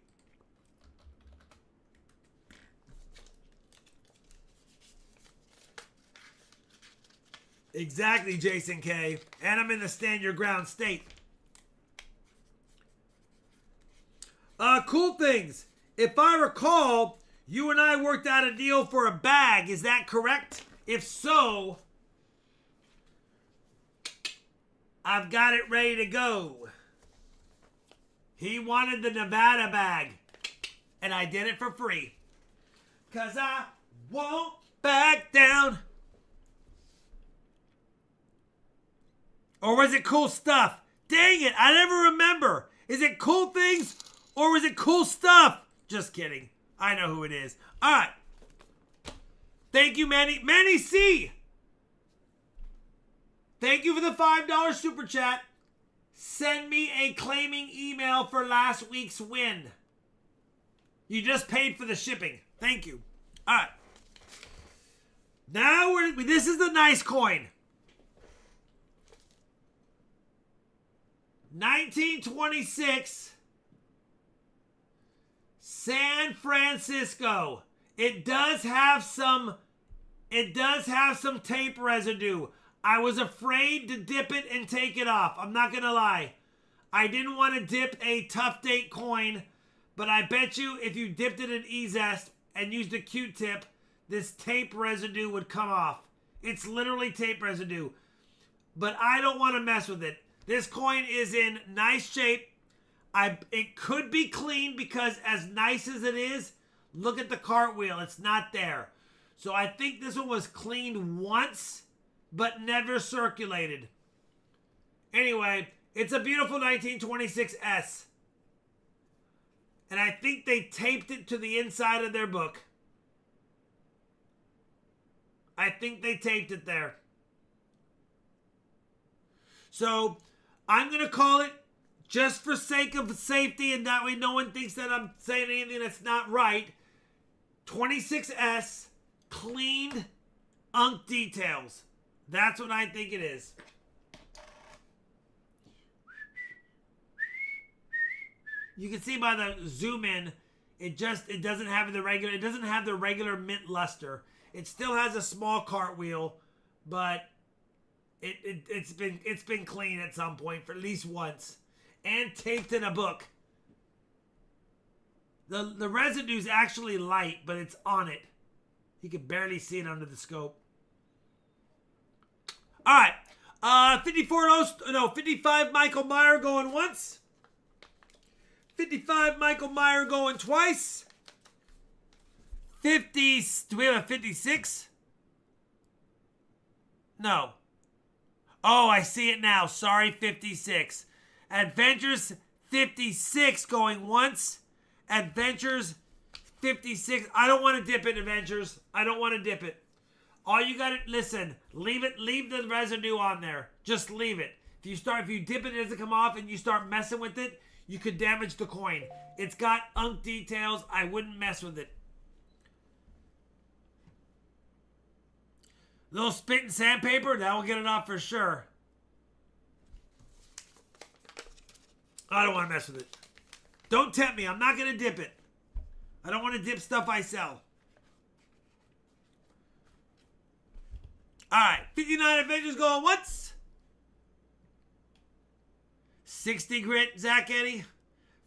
Exactly, Jason K. And I'm in the stand your ground state. Cool things. If I recall, you and I worked out a deal for a bag. Is that correct? If so, I've got it ready to go. He wanted the Nevada bag, and I did it for free. 'Cause I won't back down. Or was it cool stuff? Dang it, I never remember. Is it cool things or was it cool stuff? Just kidding. I know who it is. All right. Thank you, Manny. Manny C. Thank you for the $5 super chat. Send me a claiming email for last week's win. You just paid for the shipping. Thank you. All right. Now this is the nice coin. 1926 San Francisco. It does have some tape residue. I was afraid to dip it and take it off. I'm not going to lie. I didn't want to dip a tough date coin, but I bet you if you dipped it in E-Zest and used a Q-tip, this tape residue would come off. It's literally tape residue. But I don't want to mess with it. This coin is in nice shape. It could be clean because as nice as it is, look at the cartwheel. It's not there. So I think this one was cleaned once, but never circulated. Anyway, it's a beautiful 1926S. And I think they taped it to the inside of their book. I think they taped it there. So I'm going to call it, just for sake of safety, and that way no one thinks that I'm saying anything that's not right, 26S, cleaned unk details. That's what I think it is. You can see by the zoom in, it doesn't have the regular mint luster. It still has a small cartwheel, but it's been clean at some point for at least once. And taped in a book. The residue's actually light, but it's on it. You can barely see it under the scope. All right. 55 Michael Meyer going once. 55 Michael Meyer going twice. 50, do we have a 56? No. Oh, I see it now. Sorry, 56. Adventures 56 going once. Adventures 56. I don't want to dip it, Adventures. I don't want to dip it. All you got to, listen, leave the residue on there. Just leave it. If you dip it, it doesn't come off and you start messing with it, you could damage the coin. It's got unk details. I wouldn't mess with it. Little spit and sandpaper, that will get it off for sure. I don't want to mess with it. Don't tempt me. I'm not going to dip it. I don't want to dip stuff I sell. All right. 59 Adventures going once. 60 grit, Zach Eddie.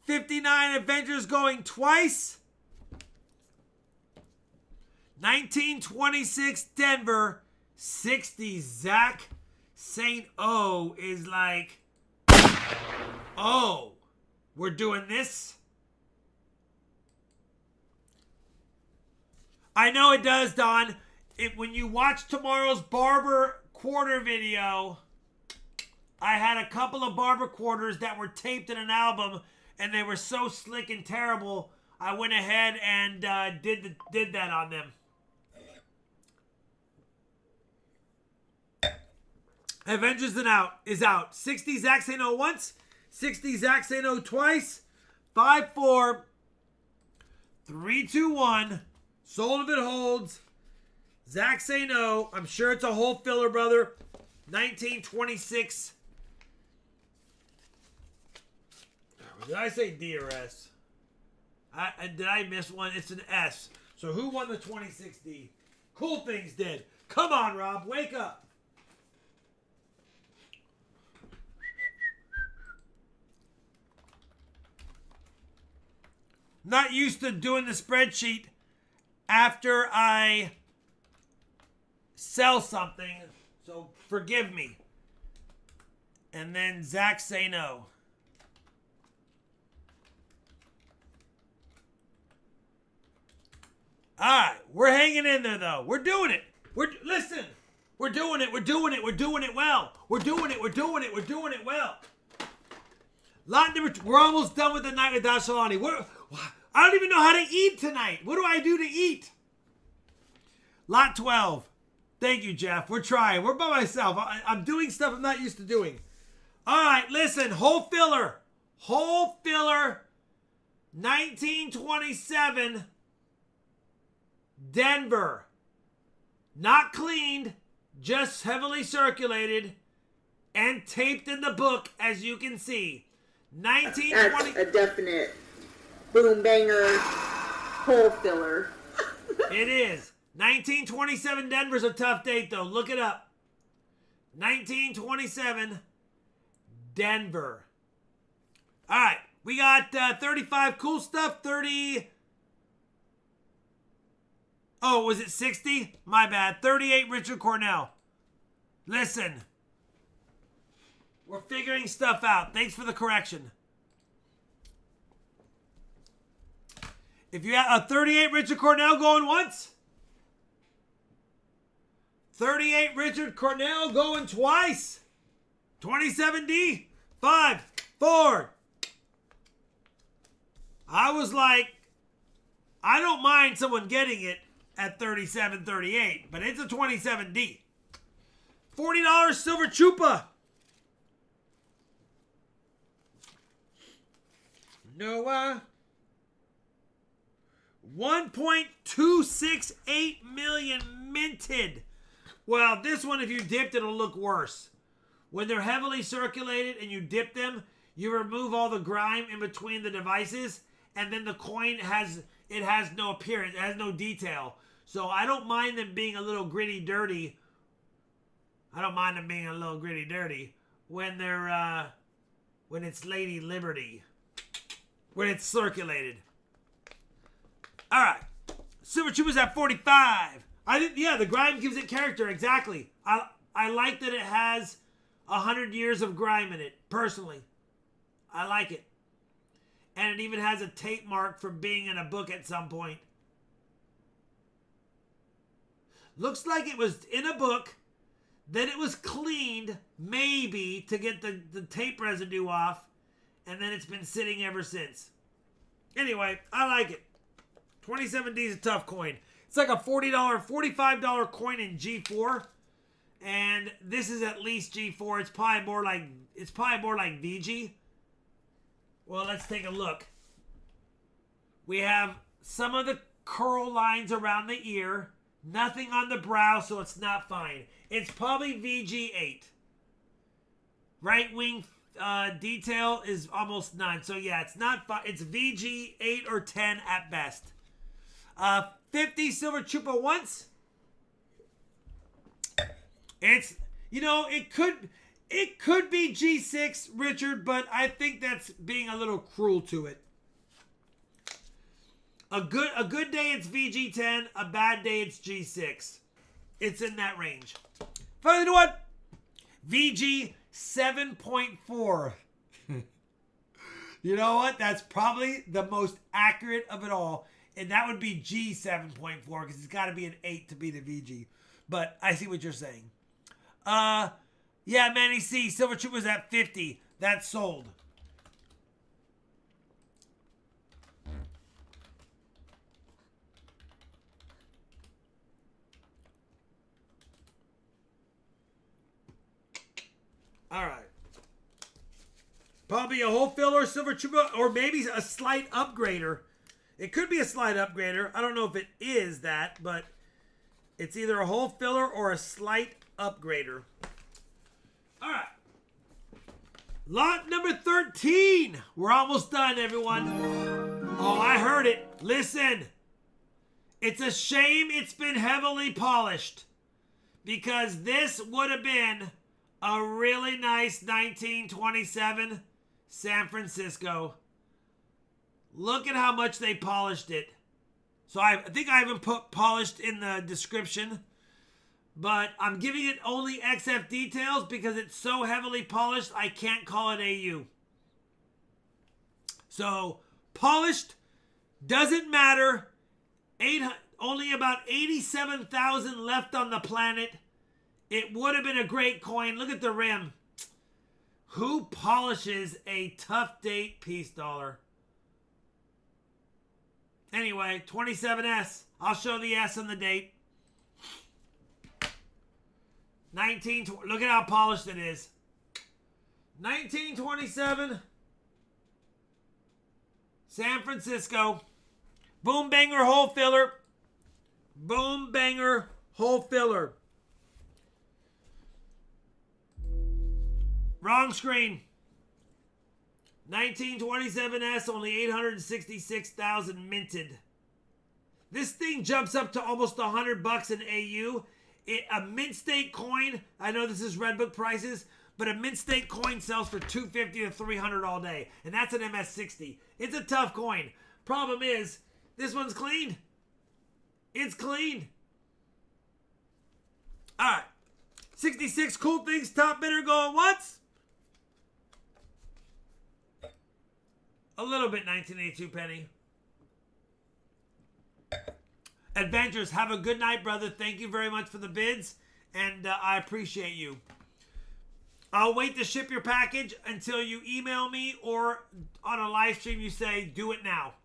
59 Adventures going twice. 1926 Denver. 60 Zach. Saint O is like, oh, we're doing this? I know it does, Don. When you watch tomorrow's barber quarter video, I had a couple of barber quarters that were taped in an album, and they were so slick and terrible, I went ahead and did that on them. Avengers is out. 60 Zack Say No once. 60 Zack Say No twice. 5, 4, 3, 2, 1. Soul of It holds. Zack Say No. I'm sure it's a whole filler, brother. 1926. Did I say D or S? Did I miss one? It's an S. So who won the 26D? Cool Things did. Come on, Rob. Wake up. Not used to doing the spreadsheet after I sell something, so forgive me. And then Zack Say No. All right, we're hanging in there though. We're doing it. Listen. We're doing it. We're doing it. We're doing it well. We're doing it. We're doing it. We're doing it well. We're almost done with the night with Dashalani. I don't even know how to eat tonight. What do I do to eat? Lot 12. Thank you, Jeff. We're trying. We're by myself. I'm doing stuff I'm not used to doing. All right, listen. Whole filler. Whole filler. 1927. Denver. Not cleaned. Just heavily circulated. And taped in the book, as you can see. 1920. That's a definite boom banger hole filler. It is. 1927 Denver's a tough date, though. Look it up. 1927 Denver. All right. We got 35 cool stuff. 30. Oh, was it 60? My bad. 38 Richard Cornell. Listen. We're figuring stuff out. Thanks for the correction. If you have a 38 Richard Cornell going once. 38 Richard Cornell going twice. 27D. 5, 4. I was like, I don't mind someone getting it at 37, 38, but it's a 27D. $40 Silver Chupa. Noah. 1.268 million minted. Well, this one, if you dipped, it'll look worse. When they're heavily circulated and you dip them, you remove all the grime in between the devices, and then the coin has no appearance, it has no detail. So I don't mind them being a little gritty dirty. I don't mind them being a little gritty dirty when they're when it's Lady Liberty. When it's circulated. All right. Silver Chupa's at 45. I think, yeah, the grime gives it character. Exactly. I like that it has 100 years of grime in it, personally. I like it. And it even has a tape mark from being in a book at some point. Looks like it was in a book, then it was cleaned, maybe, to get the tape residue off, and then it's been sitting ever since. Anyway, I like it. 27D is a tough coin. It's like a $45 coin in G4, and this is at least G4. It's probably more like VG. Well, let's take a look. We have some of the curl lines around the ear, nothing on the brow, so it's not fine. It's probably VG8. Right wing detail is almost none. So yeah, it's not fine. It's VG8 or 10 at best. 50 Silver Chupa once. It's, it could be G6, Richard, but I think that's being a little cruel to it. A good day it's VG10, a bad day it's G6. It's in that range. But you know what? VG 7.4. You know what? That's probably the most accurate of it all. And that would be G 7.4 because it's got to be an 8 to be the VG. But I see what you're saying. Yeah, Manny C. Silver Troop was at 50. That's sold. All right. Probably a whole filler, Silver Trooper, or maybe a slight upgrader. It could be a slight upgrader. I don't know if it is that, but it's either a whole filler or a slight upgrader. All right. Lot number 13. We're almost done, everyone. Oh, I heard it. Listen. It's a shame it's been heavily polished because this would have been a really nice 1927 San Francisco. Look at how much they polished it. So I think I haven't put polished in the description, but I'm giving it only XF details because it's so heavily polished, I can't call it AU. So polished doesn't matter. Only about 87,000 left on the planet. It would have been a great coin. Look at the rim. Who polishes a tough date peace dollar? Anyway, 27S. I'll show the S on the date. 19. Look at how polished it is. 1927. San Francisco. Boom banger hole filler. Boom banger hole filler. Wrong screen. 1927S, only 866,000 minted. This thing jumps up to almost $100 in AU. A mint state coin, I know this is Red Book prices, but a mint state coin sells for $250 to $300 all day. And that's an MS60. It's a tough coin. Problem is, this one's clean. It's clean. All right. 66 cool things, top bidder going once. A little bit 1982 penny. Adventures, have a good night, brother. Thank you very much for the bids, and I appreciate you. I'll wait to ship your package until you email me or on a live stream you say, do it now.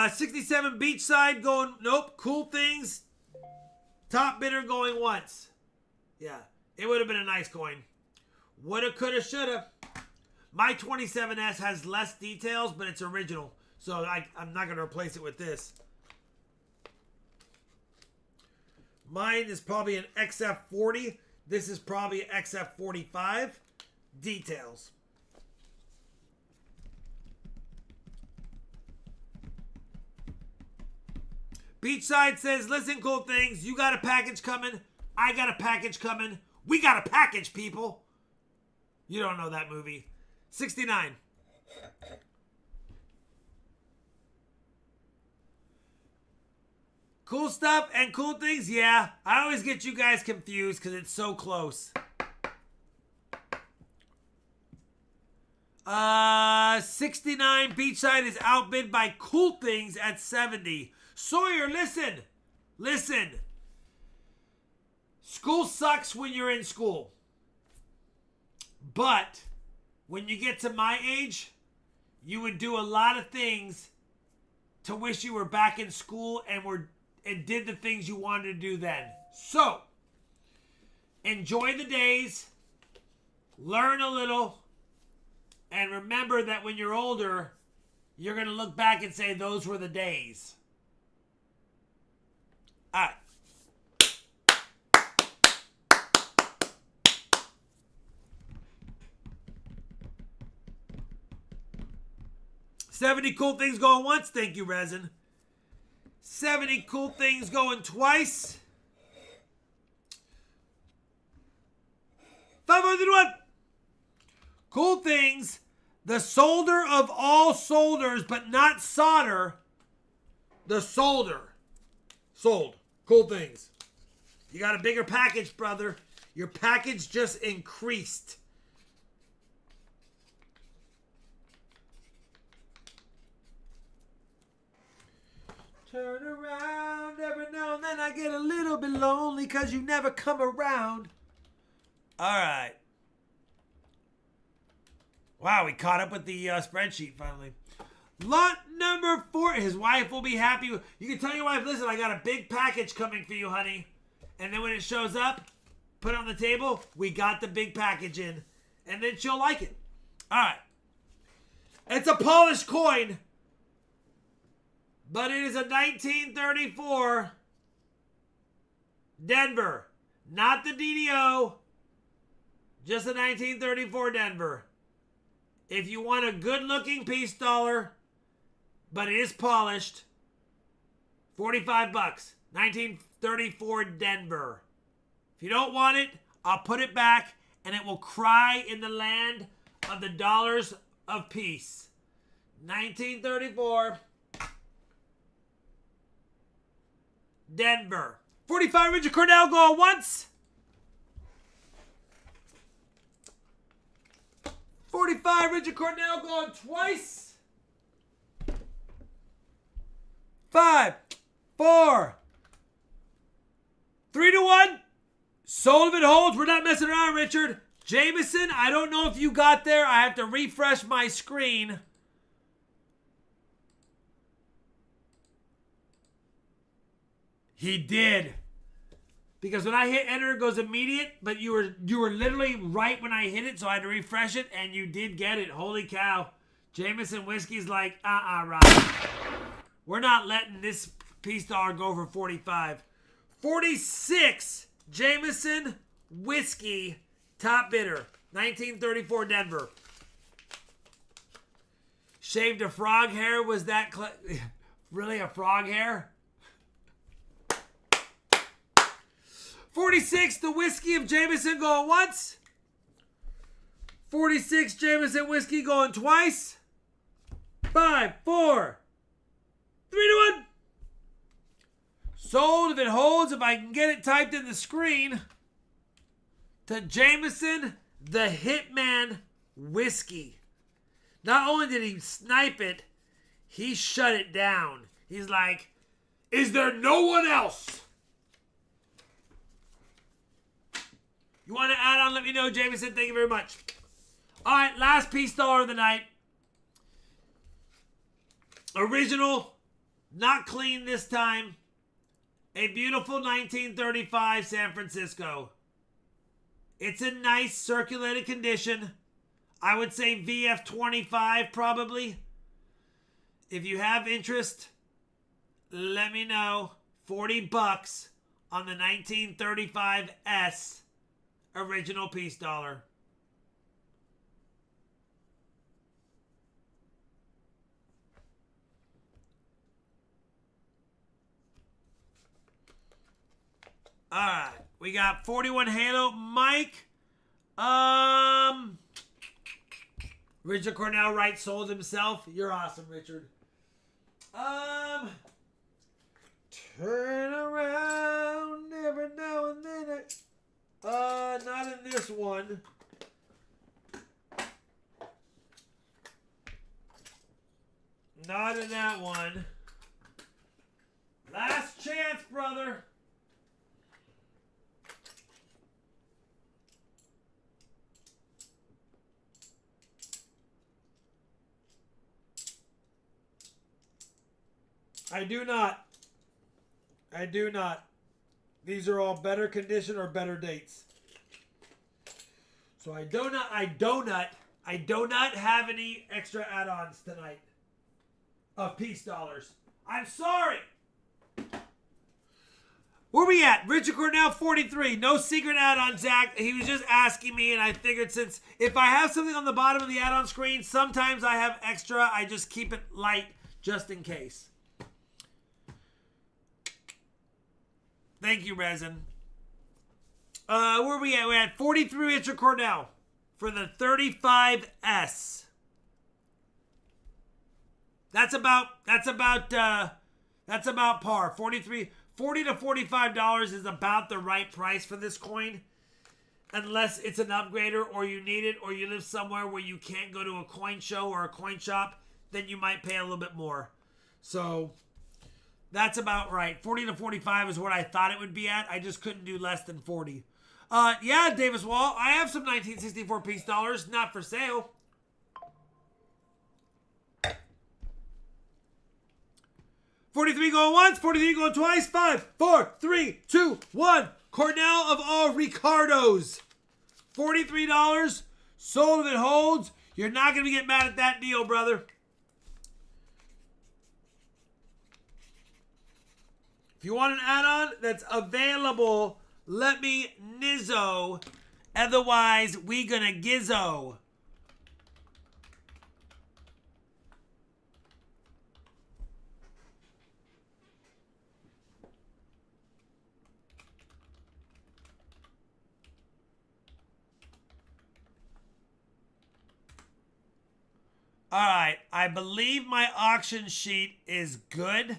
'67 Beachside going, nope, cool things. Top bidder going once. Yeah. It would have been a nice coin. Woulda, coulda, shoulda. My 27S has less details, but it's original. So I'm not going to replace it with this. Mine is probably an XF40. This is probably an XF45. Details. Beachside says, listen, cool things. You got a package coming. I got a package coming. We got a package, people. You don't know that movie. 69. Cool stuff and cool things? Yeah. I always get you guys confused because it's so close. 69 Beachside is outbid by Cool Things at 70. Sawyer, listen. Listen. School sucks when you're in school. But when you get to my age, you would do a lot of things to wish you were back in school and did the things you wanted to do then. So, enjoy the days, learn a little, and remember that when you're older, you're going to look back and say those were the days. All right. 70 cool things going once. Thank you, Resin. 70 cool things going twice. 501. Cool things. The solder of all solders, but not solder. The solder. Sold. Cool things. You got a bigger package, brother. Your package just increased. Turn around, every now and then I get a little bit lonely because you never come around. All right. Wow, we caught up with the spreadsheet finally. Lot number 4. His wife will be happy. You can tell your wife, listen, I got a big package coming for you, honey. And then when it shows up, put it on the table, we got the big package in. And then she'll like it. All right. It's a polished coin. But it is a 1934 Denver. Not the DDO. Just a 1934 Denver. If you want a good-looking peace dollar, but it is polished, $45. 1934 Denver. If you don't want it, I'll put it back, and it will cry in the land of the dollars of peace. 1934 Denver. 45 Richard Cornell going once. 45 Richard Cornell going twice. 5, 4, 3 to 1. Sullivan holds. We're not messing around, Richard. Jameson, I don't know if you got there. I have to refresh my screen. He did. Because when I hit enter, it goes immediate, but you were literally right when I hit it, so I had to refresh it, and you did get it. Holy cow. Jameson Whiskey's like, right. We're not letting this peace dollar go for 45. 46, Jameson Whiskey, top bidder. 1934 Denver. Shaved a frog hair, was that really a frog hair? 46, the Whiskey of Jameson going once. 46, Jameson Whiskey going twice. 5, 4, 3 to 1. Sold if it holds, if I can get it typed in the screen. To Jameson, the Hitman Whiskey. Not only did he snipe it, he shut it down. He's like, is there no one else? You want to add on, let me know, Jameson. Thank you very much. All right, last peace dollar of the night. Original, not clean this time. A beautiful 1935 San Francisco. It's in nice circulated condition. I would say VF25 probably. If you have interest, let me know. $40 on the 1935 S. Original peace dollar. All right, we got 41 Halo. Mike, Richard Cornell Wright sold himself. You're awesome, Richard. Turn around every now and then. Not in this one. Not in that one. Last chance, brother. I do not. These are all better condition or better dates. So I do not have any extra add-ons tonight of peace dollars. I'm sorry. Where we at? Richard Cornell 43. No secret add-on, Zach. He was just asking me, and I figured since if I have something on the bottom of the add-on screen, sometimes I have extra. I just keep it light just in case. Thank you, Resin. Where we at? We're at 43 Richard Cornell for the 35S. That's about par. 43 $40 to $45 is about the right price for this coin. Unless it's an upgrader or you need it or you live somewhere where you can't go to a coin show or a coin shop, then you might pay a little bit more. So that's about right. 40 to 45 is what I thought it would be at. I just couldn't do less than 40. Yeah, Davis Wall, I have some 1964 piece dollars, not for sale. $43 going once, $43 going twice. 5, 4, 3, 2, 1. Cornell of all Ricardos. $43. Sold if it holds. You're not going to get mad at that deal, brother. If you want an add-on that's available, let me nizzo. Otherwise, we gonna gizzo. All right, I believe my auction sheet is good.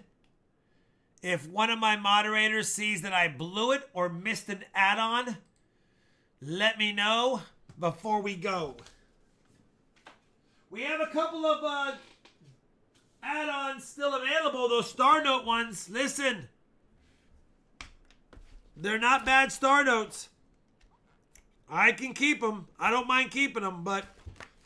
If one of my moderators sees that I blew it or missed an add-on, let me know before we go. We have a couple of add-ons still available, those Star Note ones. Listen, they're not bad Star Notes. I can keep them. I don't mind keeping them, but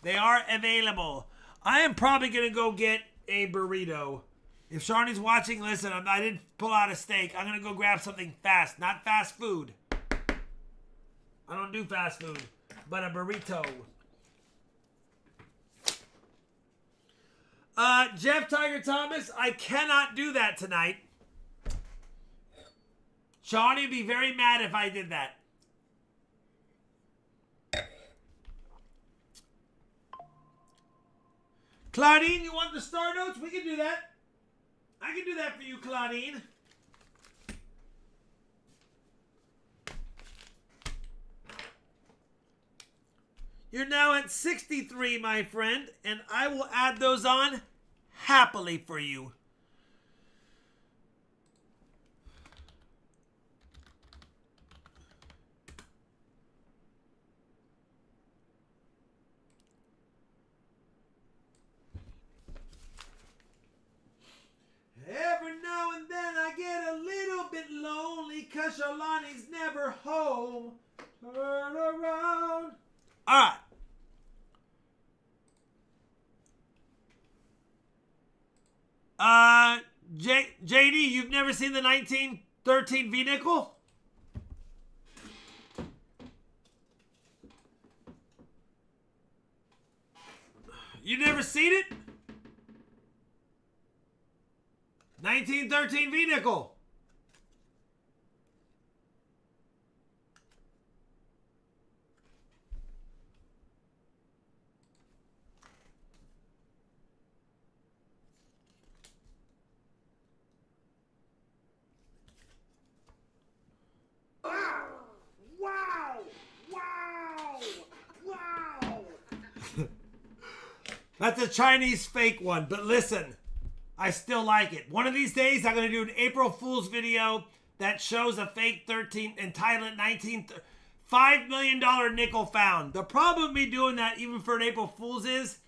they are available. I am probably going to go get a burrito. If Sharni's watching, listen, I didn't pull out a steak. I'm going to go grab something fast, not fast food. I don't do fast food, but a burrito. Jeff Tiger Thomas, I cannot do that tonight. Shawnee would be very mad if I did that. Claudine, you want the Star Notes? We can do that. I can do that for you, Claudine. You're now at 63, my friend, and I will add those on happily for you. Every now and then I get a little bit lonely 'cause Shalani's never home. Turn around. All right. JD, you've never seen the 1913 V-nickel? You never seen it? 1913 V-nickel. That's a Chinese fake one, but listen, I still like it. One of these days, I'm going to do an April Fool's video that shows a fake 13 entitled $5 million nickel found. The problem with me doing that, even for an April Fool's, is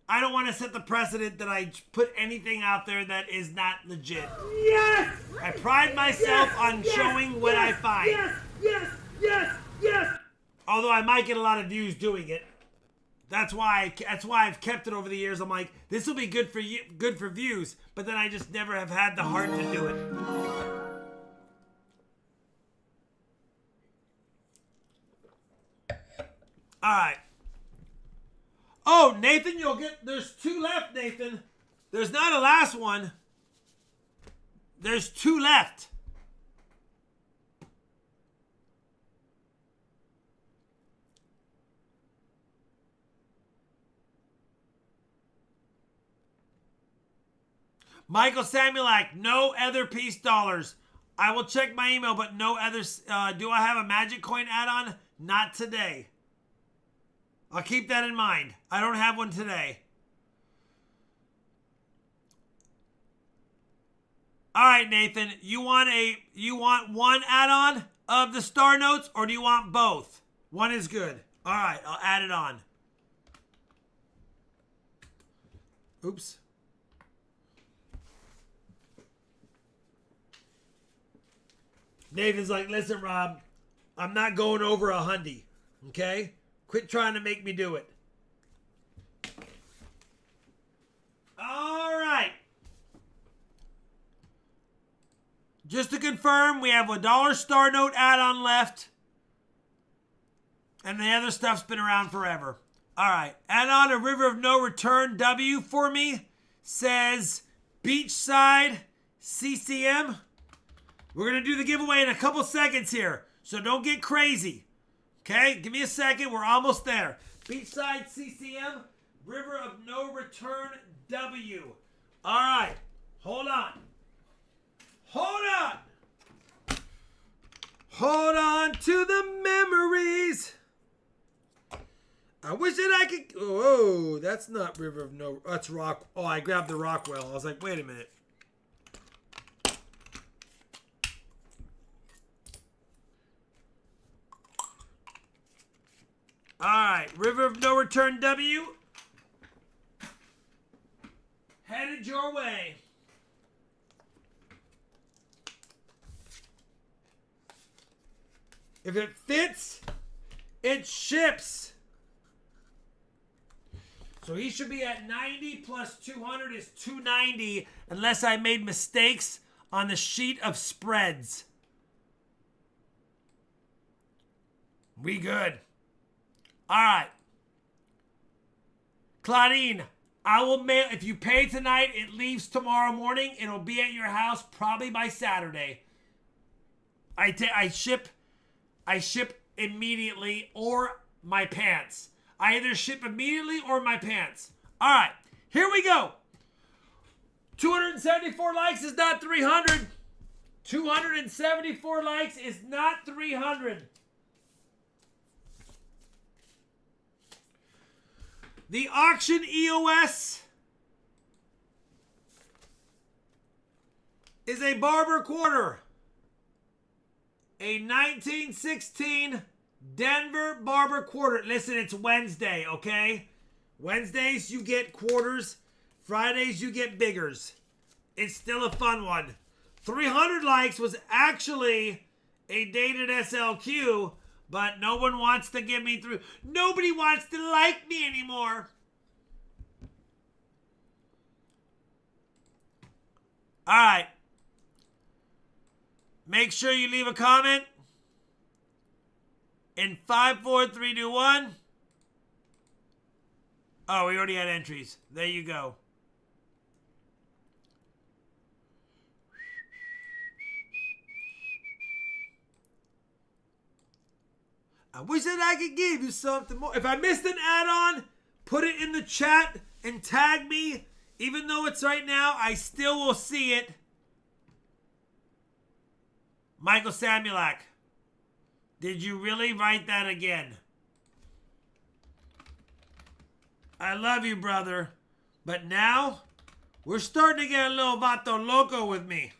I don't want to set the precedent that I put anything out there that is not legit. Yes! I pride myself on showing what I find. Yes! Although I might get a lot of views doing it. That's why I've kept it over the years. I'm like, this will be good for you, good for views, but then I just never have had the heart to do it. All right. Oh, Nathan, there's 2 left, Nathan. There's not a last one. There's 2 left. Michael Samuelak, no other piece dollars. I will check my email, but no others. Do I have a magic coin add-on? Not today. I'll keep that in mind. I don't have one today. All right, Nathan, you want one add-on of the star notes, or do you want both? One is good. All right, I'll add it on. Oops. Nathan's like, listen, Rob, I'm not going over 100. Okay? Quit trying to make me do it. All right. Just to confirm, we have a $1 star note add-on left. And the other stuff's been around forever. All right. Add on a River of No Return W for me. Says Beachside CCM. We're going to do the giveaway in a couple seconds here. So don't get crazy. Okay? Give me a second. We're almost there. Beachside CCM. River of No Return W. All right. Hold on. Hold on. Hold on to the memories. I wish that I could. Oh, that's not River of No. That's Rock. Oh, I grabbed the Rockwell. I was like, wait a minute. All right, River of No Return W. Headed your way. If it fits, it ships. So he should be at 90 plus 200 is 290, unless I made mistakes on the sheet of spreads. We good. All right. Claudine, I will mail. If you pay tonight, it leaves tomorrow morning. It'll be at your house probably by Saturday. I ship immediately, or my pants. I either ship immediately or my pants. All right, here we go. 274 likes is not 300. 274 likes is not 300. The auction EOS is a Barber quarter. A 1916 Denver Barber quarter. Listen, it's Wednesday, okay? Wednesdays you get quarters. Fridays you get biggers. It's still a fun one. 300 likes was actually a dated SLQ, but no one wants to get me through. Nobody wants to like me anymore. All right. Make sure you leave a comment. In 5, 4, 3, 2, 1. Oh, we already had entries. There you go. I wish that I could give you something more. If I missed an add-on, put it in the chat and tag me. Even though it's right now, I still will see it. Michael Samulak. Did you really write that again? I love you, brother. But now, we're starting to get a little vato loco with me.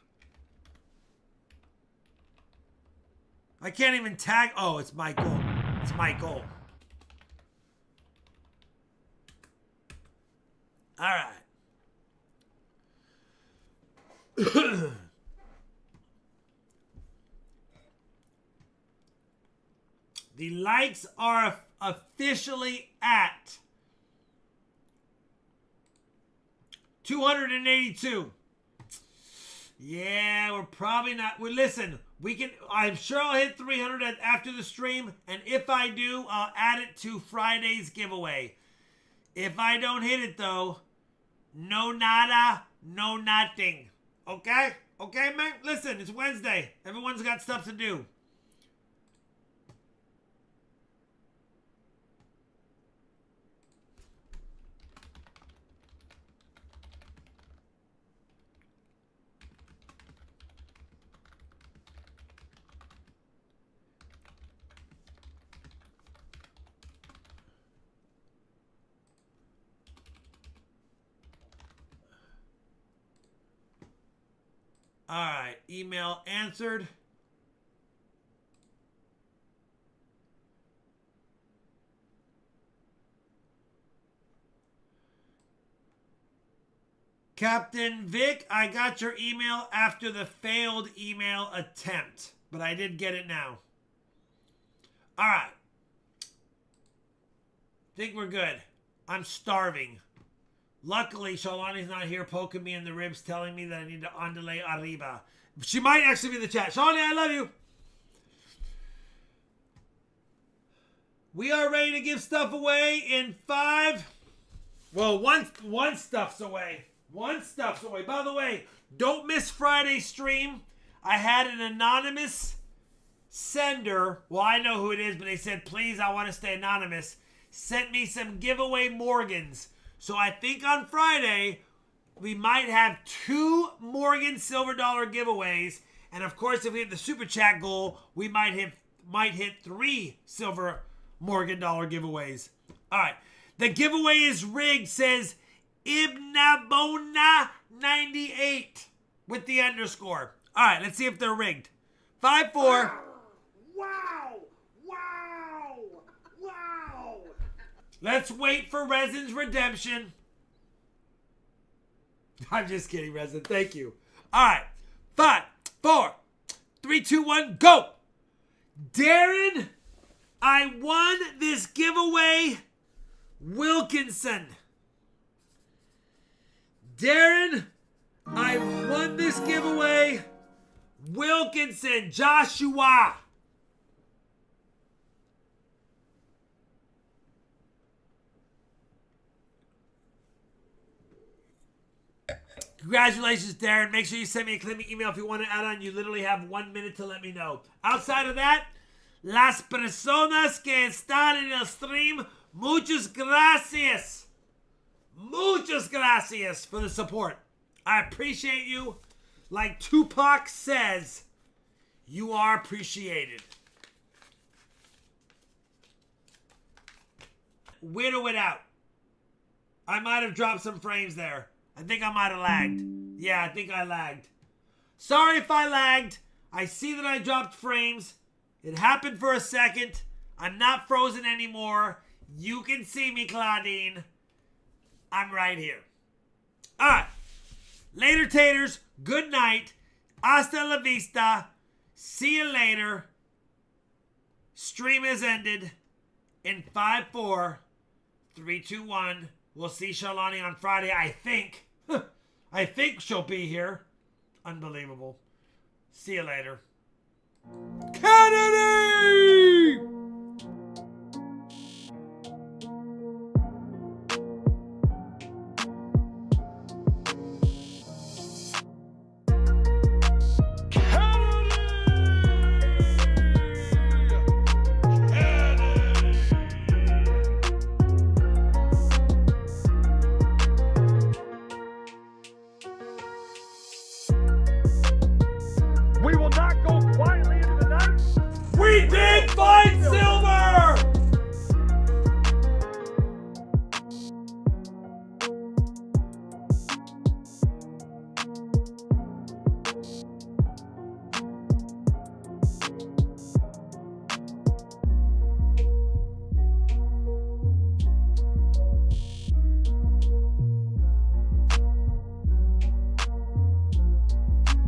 I can't even tag. Oh, it's Michael. It's Michael. All right. The likes are officially at 282. Yeah, we're probably not. Well, listen, we can. I'm sure I'll hit 300 after the stream, and if I do, I'll add it to Friday's giveaway. If I don't hit it though, no nada, no nothing. Okay? Okay, man? Listen, it's Wednesday. Everyone's got stuff to do. All right, email answered. Captain Vic, I got your email after the failed email attempt, but I did get it now. All right. Think we're good. I'm starving. Luckily, Shalani's not here poking me in the ribs telling me that I need to andale arriba. She might actually be in the chat. Shalani, I love you. We are ready to give stuff away in 5. Well, one stuff's away. One stuff's away. By the way, don't miss Friday's stream. I had an anonymous sender. Well, I know who it is, but they said, please, I want to stay anonymous. Sent me some giveaway Morgans. So I think on Friday, we might have 2 Morgan Silver Dollar giveaways. And of course, if we hit the Super Chat goal, we might hit 3 Silver Morgan Dollar giveaways. All right. The giveaway is rigged, says Ibnabona 98 with the underscore. All right, let's see if they're rigged. 5-4. Wow! Wow! Wow! Let's wait for Resin's redemption. I'm just kidding, Resin. Thank you. All right. 5, 4, 3, 2, 1, go. Darren, I won this giveaway. Wilkinson. Darren, I won this giveaway. Wilkinson, Joshua. Congratulations, Darren. Make sure you send me a clipping email if you want to add on. You literally have 1 minute to let me know. Outside of that, las personas que están en el stream, muchas gracias. Muchas gracias for the support. I appreciate you. Like Tupac says, you are appreciated. Widow it out. I might have dropped some frames there. I think I might have lagged. Yeah, I think I lagged. Sorry if I lagged. I see that I dropped frames. It happened for a second. I'm not frozen anymore. You can see me, Claudine. I'm right here. All right. Later, taters. Good night. Hasta la vista. See you later. Stream has ended. In 5, 4, 3, 2, 1. We'll see Shalani on Friday, I think. I think she'll be here. Unbelievable. See you later. Kennedy! We will not go quietly into the night. We did find silver!